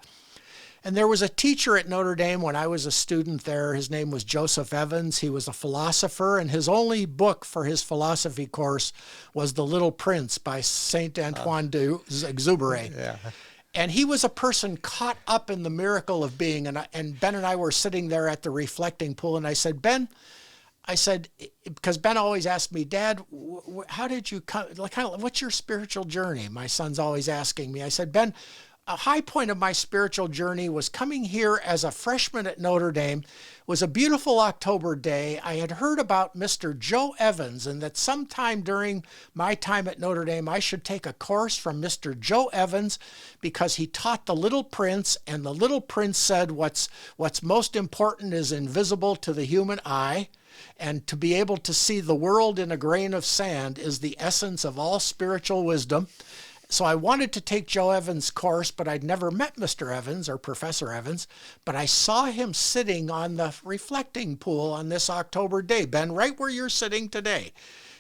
And there was a teacher at Notre Dame when I was a student there. His name was Joseph Evans. He was a philosopher, and his only book for his philosophy course was The Little Prince by Saint Antoine d'Exupery. Yeah. And he was a person caught up in the miracle of being. And Ben and I were sitting there at the reflecting pool, and I said, Ben, because Ben always asked me, Dad, how did you come? What's your spiritual journey? My son's always asking me. I said, Ben, a high point of my spiritual journey was coming here as a freshman at Notre Dame. It was a beautiful October day. I had heard about Mr. Joe Evans and that sometime during my time at Notre Dame, I should take a course from Mr. Joe Evans because he taught The Little Prince, and The Little Prince said what's most important is invisible to the human eye. And to be able to see the world in a grain of sand is the essence of all spiritual wisdom. So I wanted to take Joe Evans' course, but I'd never met Mr. Evans or Professor Evans. But I saw him sitting on the reflecting pool on this October day, Ben, right where you're sitting today.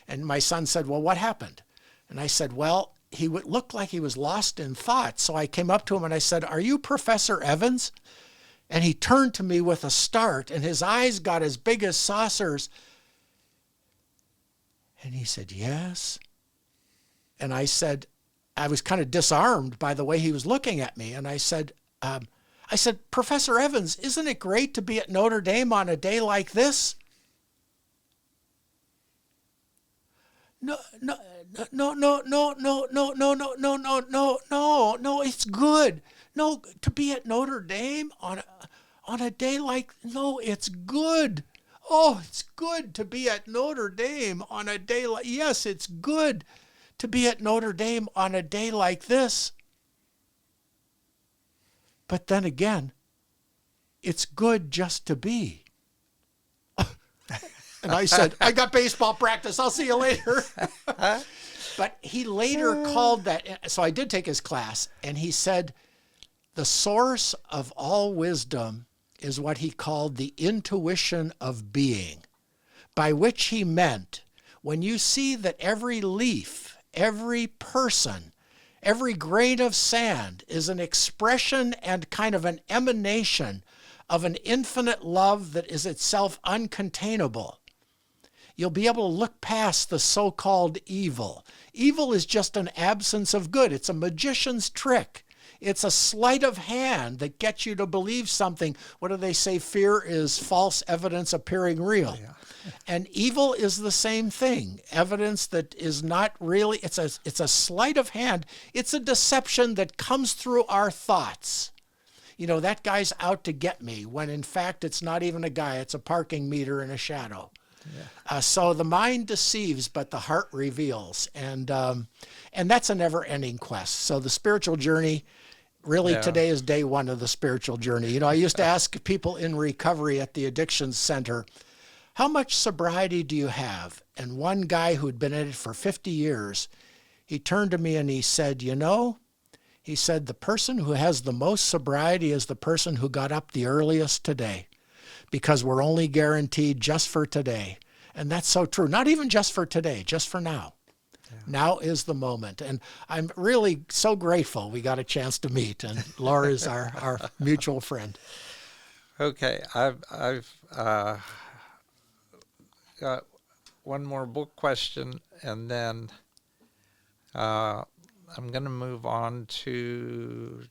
And my son said, well, what happened? And I said, well, he looked like he was lost in thought. So I came up to him and I said, are you Professor Evans? And he turned to me with a start, and his eyes got as big as saucers. And he said, yes. And I said, I was kind of disarmed by the way he was looking at me. And I said, Professor Evans, isn't it great to be at Notre Dame on a day like this? No, it's good. No, to be at Notre Dame on a day like, no, it's good. Oh, it's good to be at Notre Dame on a day like, yes, it's good to be at Notre Dame on a day like this. But then again, it's good just to be. And I said, I got baseball practice. I'll see you later. But he later called that. So I did take his class, and he said, the source of all wisdom is what he called the intuition of being, by which he meant when you see that every leaf, every person, every grain of sand is an expression and kind of an emanation of an infinite love that is itself uncontainable, you'll be able to look past the so-called evil. Evil is just an absence of good. It's a magician's trick. It's a sleight of hand that gets you to believe something. What do they say? Fear is false evidence appearing real. Yeah. And evil is the same thing. Evidence that is not really, it's a sleight of hand. It's a deception that comes through our thoughts. You know, that guy's out to get me, when in fact it's not even a guy, it's a parking meter in a shadow. Yeah. So the mind deceives, but the heart reveals. And that's a never-ending quest. So the spiritual journey, really today is day one of the spiritual journey. You know, I used to ask people in recovery at the addiction center, how much sobriety do you have? And one guy who'd been at it for 50 years, he turned to me and he said, you know, he said, the person who has the most sobriety is the person who got up the earliest today, because we're only guaranteed just for today. And that's so true. Not even just for today, just for now. Yeah. Now is the moment. And I'm really so grateful we got a chance to meet. And Laura is our mutual friend. Okay, I've got one more book question, and then I'm going to move on to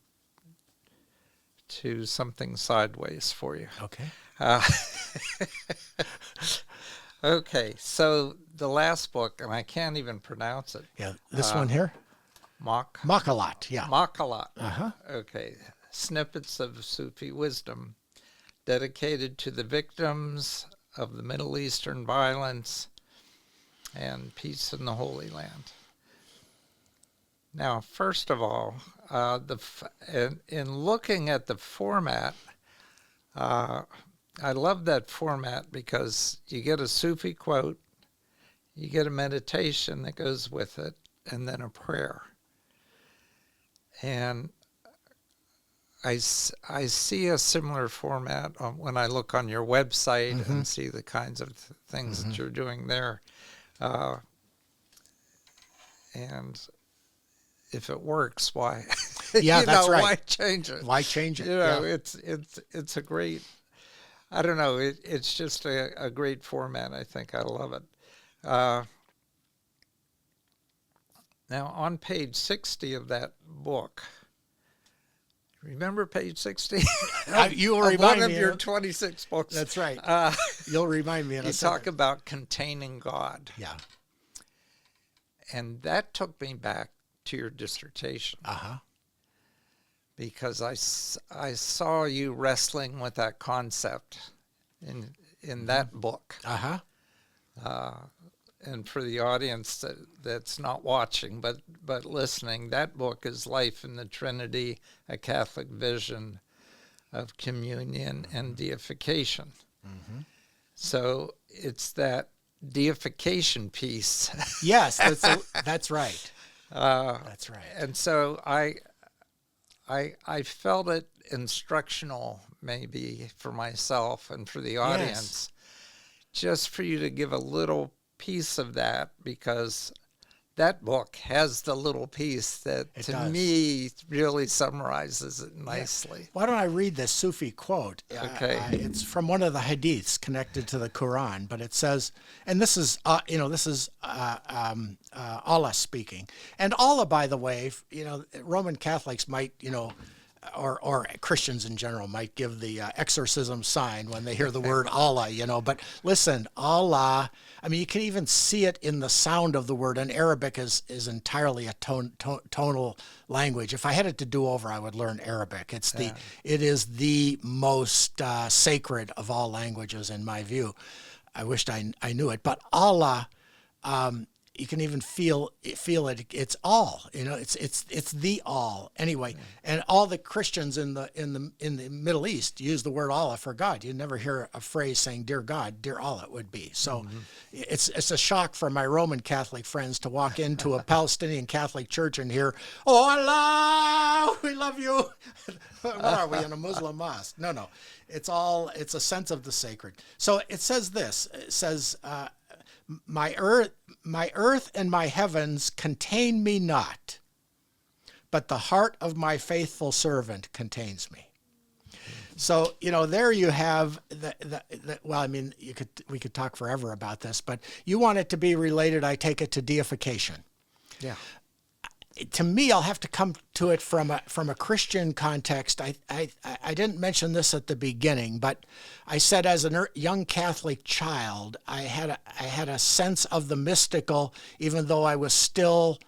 something sideways for you. Okay. Okay, so the last book, and I can't even pronounce it. Yeah, this one here? Makalat, yeah. Makalat. Uh-huh. Okay, Snippets of Sufi Wisdom, dedicated to the victims of the Middle Eastern violence and peace in the Holy Land. Now, first of all, in looking at the format, I love that format because you get a Sufi quote, you get a meditation that goes with it, and then a prayer. And I see a similar format when I look on your website and see the kinds of things that you're doing there. And if it works, why? Yeah, that's right. Why change it? Why change it? You know, it's a great. I don't know. It's just a great format. I think I love it. Now, on page 60 of that book, remember page 60? You will remind me. One of your 26 books. That's right. You'll remind me in a second. You talk about containing God. Yeah. And that took me back to your dissertation. Uh-huh. Because I saw you wrestling with that concept in that book. Uh-huh. And for the audience that's not watching but listening, that book is Life in the Trinity, a Catholic Vision of Communion and Deification. Mm-hmm. So it's that deification piece. Yes, that's right. That's right. And so I felt it instructional, maybe for myself and for the audience, just for you to give a little piece of that, because that book has the little piece that me really summarizes it nicely. Yeah. Why don't I read this Sufi quote? Okay. It's from one of the hadiths connected to the Quran, but it says, and this is Allah speaking. And Allah, by the way, Roman Catholics might, or Christians in general might give the exorcism sign when they hear the word Allah, but listen, Allah, I mean, you can even see it in the sound of the word, and Arabic is entirely a tonal language. If I had it to do over, I would learn Arabic. It is the most sacred of all languages in my view. I wished I knew it, but Allah, you can even feel it. It's all, it's the all anyway. And all the Christians in the Middle East use the word Allah for God. You never hear a phrase saying "Dear God," "Dear Allah" would be. So it's a shock for my Roman Catholic friends to walk into a Palestinian Catholic church and hear, "Oh Allah, we love you." What are we, in a Muslim mosque? No. It's a sense of the sacred. So it says this. It says, My earth and my heavens contain me not, but the heart of my faithful servant contains me. So, there you have we could talk forever about this, but you want it to be related, I take it, to deification. Yeah. to me, I'll have to come to it from a Christian context. I didn't mention this at the beginning, but I said as a young Catholic child, I had a sense of the mystical, even though I was still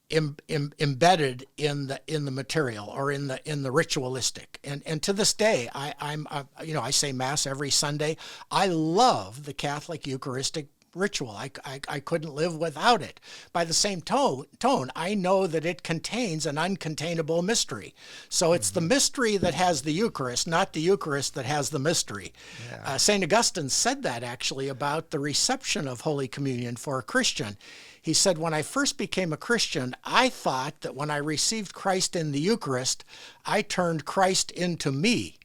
embedded in the material or in the ritualistic. And to this day, I say Mass every Sunday. I love the Catholic Eucharistic ritual. I couldn't live without it. By the same tone, I know that it contains an uncontainable mystery. So it's the mystery that has the Eucharist, not the Eucharist that has the mystery. Yeah. St. Augustine said that actually about the reception of Holy Communion for a Christian. He said, when I first became a Christian, I thought that when I received Christ in the Eucharist, I turned Christ into me.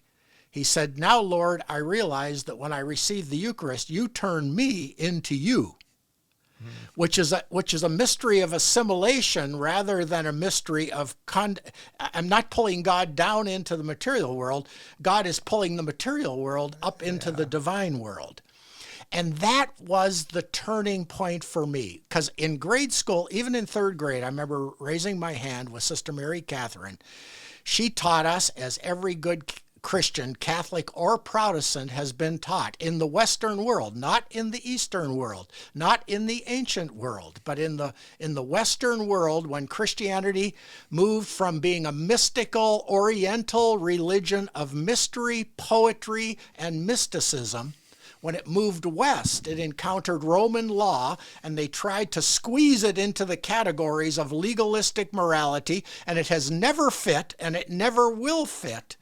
He said, now, Lord, I realize that when I receive the Eucharist, you turn me into you, which is a mystery of assimilation rather than a mystery of I'm not pulling God down into the material world. God is pulling the material world up into the divine world. And that was the turning point for me, because in grade school, even in third grade, I remember raising my hand with Sister Mary Catherine. She taught us, as every good Christian, Catholic or Protestant, has been taught in the Western world, not in the Eastern world, not in the ancient world, but in the Western world, when Christianity moved from being a mystical Oriental religion of mystery, poetry, and mysticism. When it moved west, it encountered Roman law, and they tried to squeeze it into the categories of legalistic morality, and it has never fit, and it never will fit.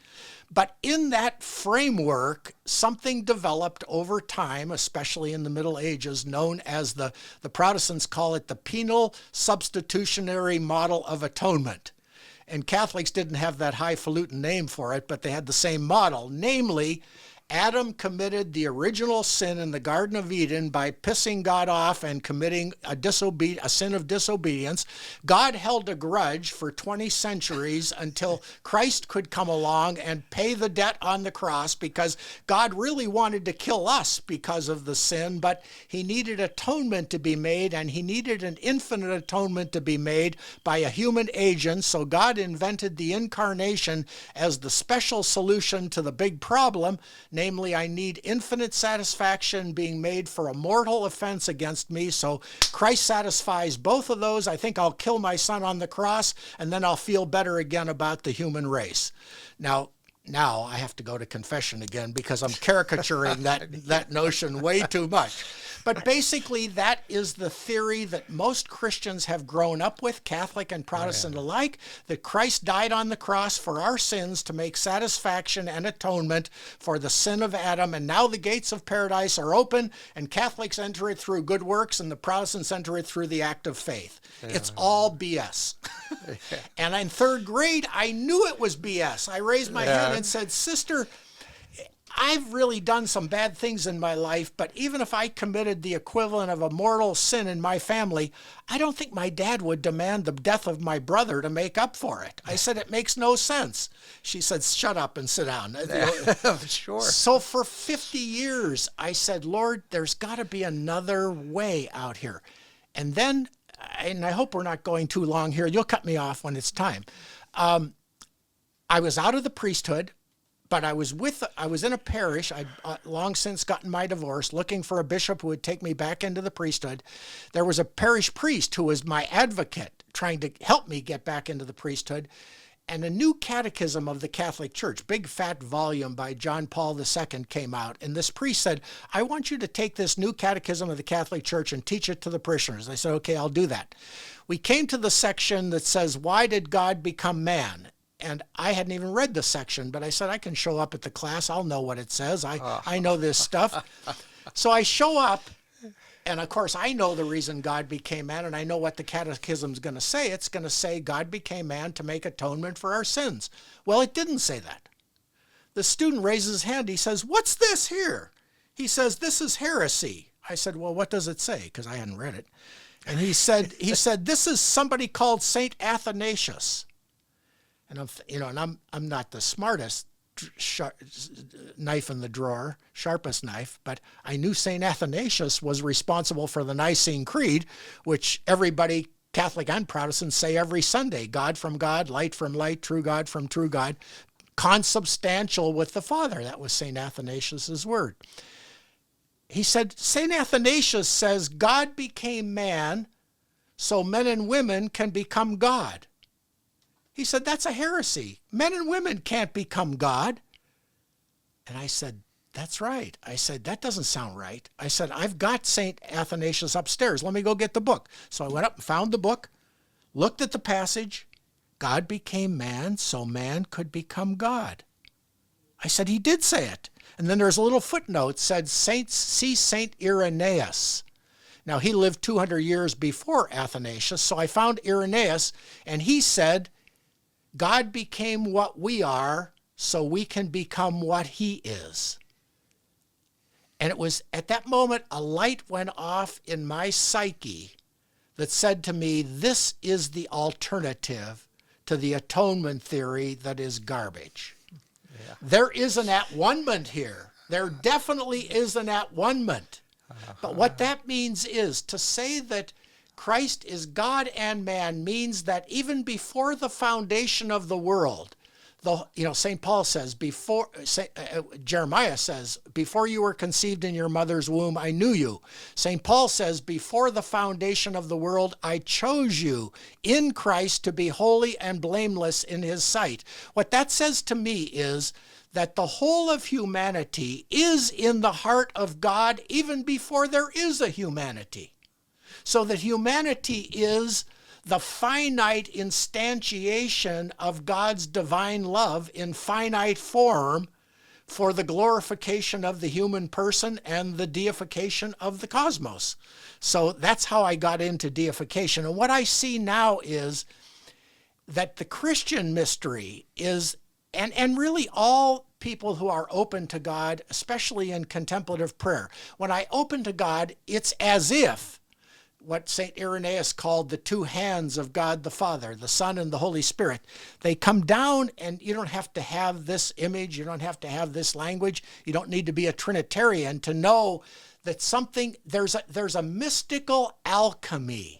But in that framework, something developed over time, especially in the Middle Ages, known as the Protestants call it the penal substitutionary model of atonement. And Catholics didn't have that highfalutin name for it, but they had the same model, namely, Adam committed the original sin in the Garden of Eden by pissing God off and committing a sin of disobedience. God held a grudge for 20 centuries until Christ could come along and pay the debt on the cross, because God really wanted to kill us because of the sin, but he needed atonement to be made, and he needed an infinite atonement to be made by a human agent. So God invented the incarnation as the special solution to the big problem. Namely, I need infinite satisfaction being made for a mortal offense against me. So Christ satisfies both of those. I think I'll kill my son on the cross, and then I'll feel better again about the human race. Now I have to go to confession again, because I'm caricaturing that notion way too much. But basically, that is the theory that most Christians have grown up with, Catholic and Protestant alike, that Christ died on the cross for our sins to make satisfaction and atonement for the sin of Adam. And now the gates of paradise are open, and Catholics enter it through good works, and the Protestants enter it through the act of faith. It's all BS. And in third grade, I knew it was BS. I raised my hand and said, Sister, I've really done some bad things in my life, but even if I committed the equivalent of a mortal sin in my family, I don't think my dad would demand the death of my brother to make up for it. I said, it makes no sense. She said, shut up and sit down. Sure. So for 50 years, I said, Lord, there's got to be another way out here. And then, and I hope we're not going too long here, you'll cut me off when it's time. I was out of the priesthood, but I was in a parish. I'd long since gotten my divorce, looking for a bishop who would take me back into the priesthood. There was a parish priest who was my advocate, trying to help me get back into the priesthood. And a new catechism of the Catholic Church, big fat volume by John Paul II, came out. And this priest said, I want you to take this new catechism of the Catholic Church and teach it to the parishioners. I said, okay, I'll do that. We came to the section that says, why did God become man? And I hadn't even read the section, but I said, I can show up at the class. I'll know what it says. I know this stuff. So I show up, and of course, I know the reason God became man, and I know what the catechism's going to say. It's going to say God became man to make atonement for our sins. Well, it didn't say that. The student raises his hand. He says, what's this here? He says, this is heresy. I said, well, what does it say? Because I hadn't read it. And he said, this is somebody called St. Athanasius. And I'm not the smartest knife in the drawer, sharpest knife, but I knew St. Athanasius was responsible for the Nicene Creed, which everybody Catholic and Protestant say every Sunday, God from God, light from light, true God from true God, consubstantial with the Father. That was St. Athanasius' word. He said, St. Athanasius says God became man so men and women can become God. He said, that's a heresy. Men and women can't become God. And I said, that's right. I said, that doesn't sound right. I said, I've got St. Athanasius upstairs. Let me go get the book. So I went up and found the book, looked at the passage. God became man so man could become God. I said, he did say it. And then there's a little footnote said, see St. Irenaeus. Now, he lived 200 years before Athanasius, so I found Irenaeus, and he said, God became what we are so we can become what he is. And it was at that moment a light went off in my psyche that said to me, this is the alternative to the atonement theory that is garbage. Yeah. There is an at-one-ment here. There definitely is an at-one-ment. But what that means is to say that Christ is God and man means that even before the foundation of the world, St. Paul says, Jeremiah says, before you were conceived in your mother's womb, I knew you. St. Paul says, before the foundation of the world, I chose you in Christ to be holy and blameless in his sight. What that says to me is that the whole of humanity is in the heart of God even before there is a humanity. So that humanity is the finite instantiation of God's divine love in finite form for the glorification of the human person and the deification of the cosmos. So that's how I got into deification. And what I see now is that the Christian mystery is, and really all people who are open to God, especially in contemplative prayer, when I open to God, it's as if what St. Irenaeus called the two hands of God the Father, the Son and the Holy Spirit, they come down, and you don't have to have this image, you don't have to have this language, you don't need to be a Trinitarian to know that there's a mystical alchemy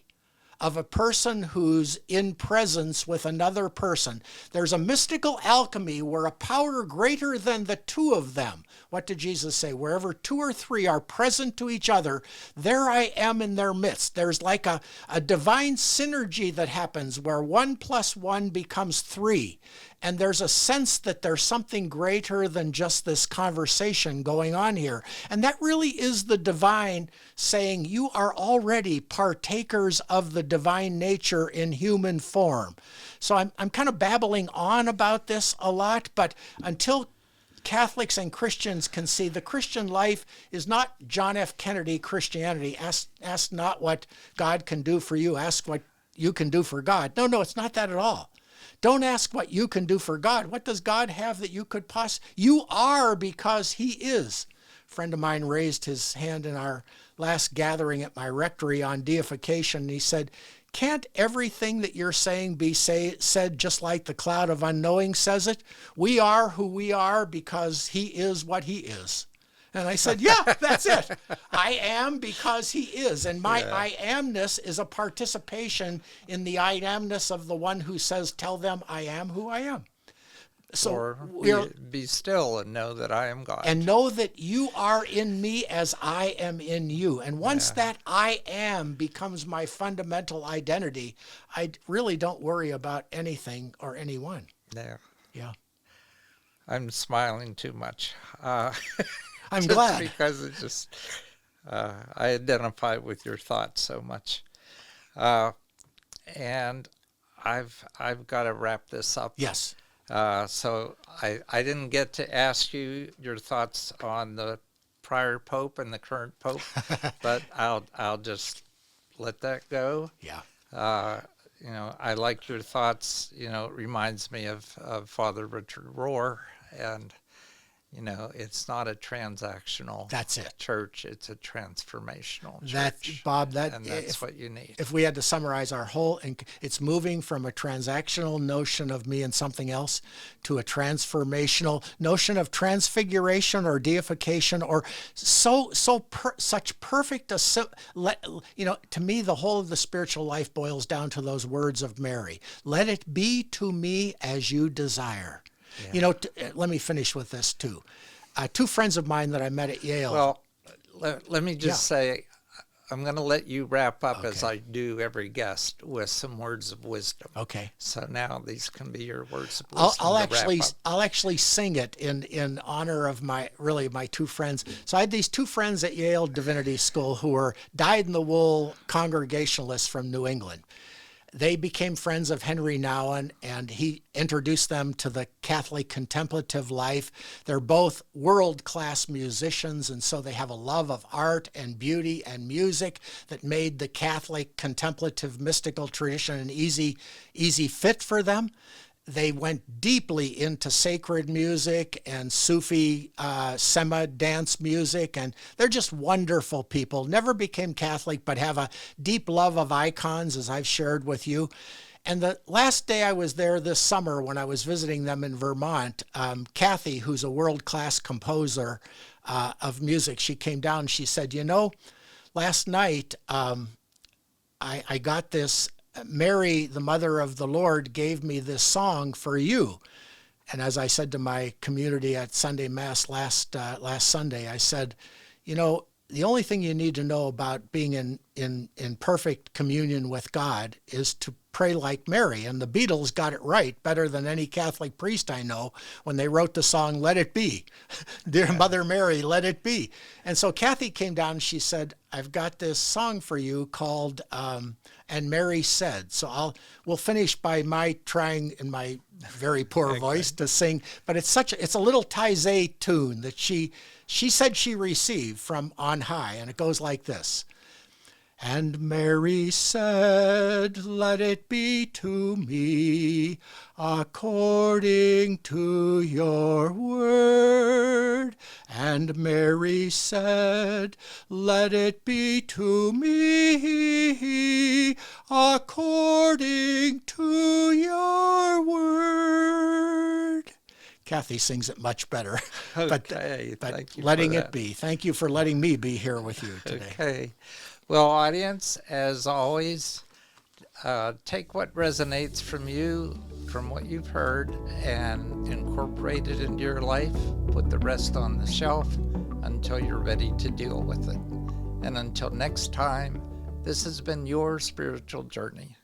of a person who's in presence with another person. There's a mystical alchemy where a power greater than the two of them. What did Jesus say? Wherever two or three are present to each other, there I am in their midst. There's like a divine synergy that happens where 1 + 1 becomes 3. And there's a sense that there's something greater than just this conversation going on here. And that really is the divine saying, you are already partakers of the divine nature in human form. So I'm kind of babbling on about this a lot, but until Catholics and Christians can see the Christian life is not John F. Kennedy Christianity. Ask not what God can do for you, ask what you can do for God. No, it's not that at all. Don't ask what you can do for God. What does God have that you could possibly? You are because he is. A friend of mine raised his hand in our last gathering at my rectory on deification, and he said, can't everything that you're saying be said just like the cloud of unknowing says it? We are who we are because he is what he is. And I said, yeah, that's it. I am because he is. And my I amness is a participation in the I amness of the one who says, tell them I am who I am. So or be still and know that I am God. And know that you are in me as I am in you. And once that I am becomes my fundamental identity, I really don't worry about anything or anyone. Yeah. I'm smiling too much. I'm glad. Because it just, I identify with your thoughts so much. And I've got to wrap this up. Yes. So I didn't get to ask you your thoughts on the prior pope and the current pope, but I'll just let that go. Yeah. I like your thoughts. It reminds me of Father Richard Rohr, and It's not a transactional That's it. church. It's a transformational church. That's Bob. And that's what you need. If we had to summarize our whole, it's moving from a transactional notion of me and something else to a transformational notion of transfiguration or deification, or such perfect. To me, the whole of the spiritual life boils down to those words of Mary: "Let it be to me as you desire." Yeah. Let me finish with this too. Two friends of mine that I met at Yale. Well, let me just say, I'm going to let you wrap up as I do every guest with some words of wisdom. Okay. So now these can be your words of wisdom. I'll actually sing it in honor of my two friends. So I had these two friends at Yale Divinity School who were dyed-in-the-wool Congregationalists from New England. They became friends of Henry Nouwen, and he introduced them to the Catholic contemplative life. They're both world-class musicians, and so they have a love of art and beauty and music that made the Catholic contemplative mystical tradition an easy fit for them. They went deeply into sacred music and Sufi Sema dance music, and they're just wonderful people. Never became Catholic, but have a deep love of icons, as I've shared with you. And the last day I was there this summer when I was visiting them in Vermont, Kathy, who's a world-class composer of music, she came down and she said, last night I got this. Mary, the mother of the Lord, gave me this song for you. And as I said to my community at Sunday Mass last Sunday, I said, the only thing you need to know about being in perfect communion with God is to pray like Mary. And the Beatles got it right better than any Catholic priest I know when they wrote the song, "Let It Be." Dear Mother Mary, let it be. And so Kathy came down and she said, I've got this song for you called "And Mary Said." So we'll finish by my trying in my very poor voice to sing, but it's a little Taizé tune that she said she received from on high, and it goes like this. And Mary said, let it be to me according to your word. And Mary said, let it be to me according to your word. Kathy sings it much better. Okay, but thank you letting for it that. be. Thank you for letting me be here with you today. Okay. Well, audience, as always, take what resonates from you, from what you've heard, and incorporate it into your life. Put the rest on the shelf until you're ready to deal with it. And until next time, this has been your spiritual journey.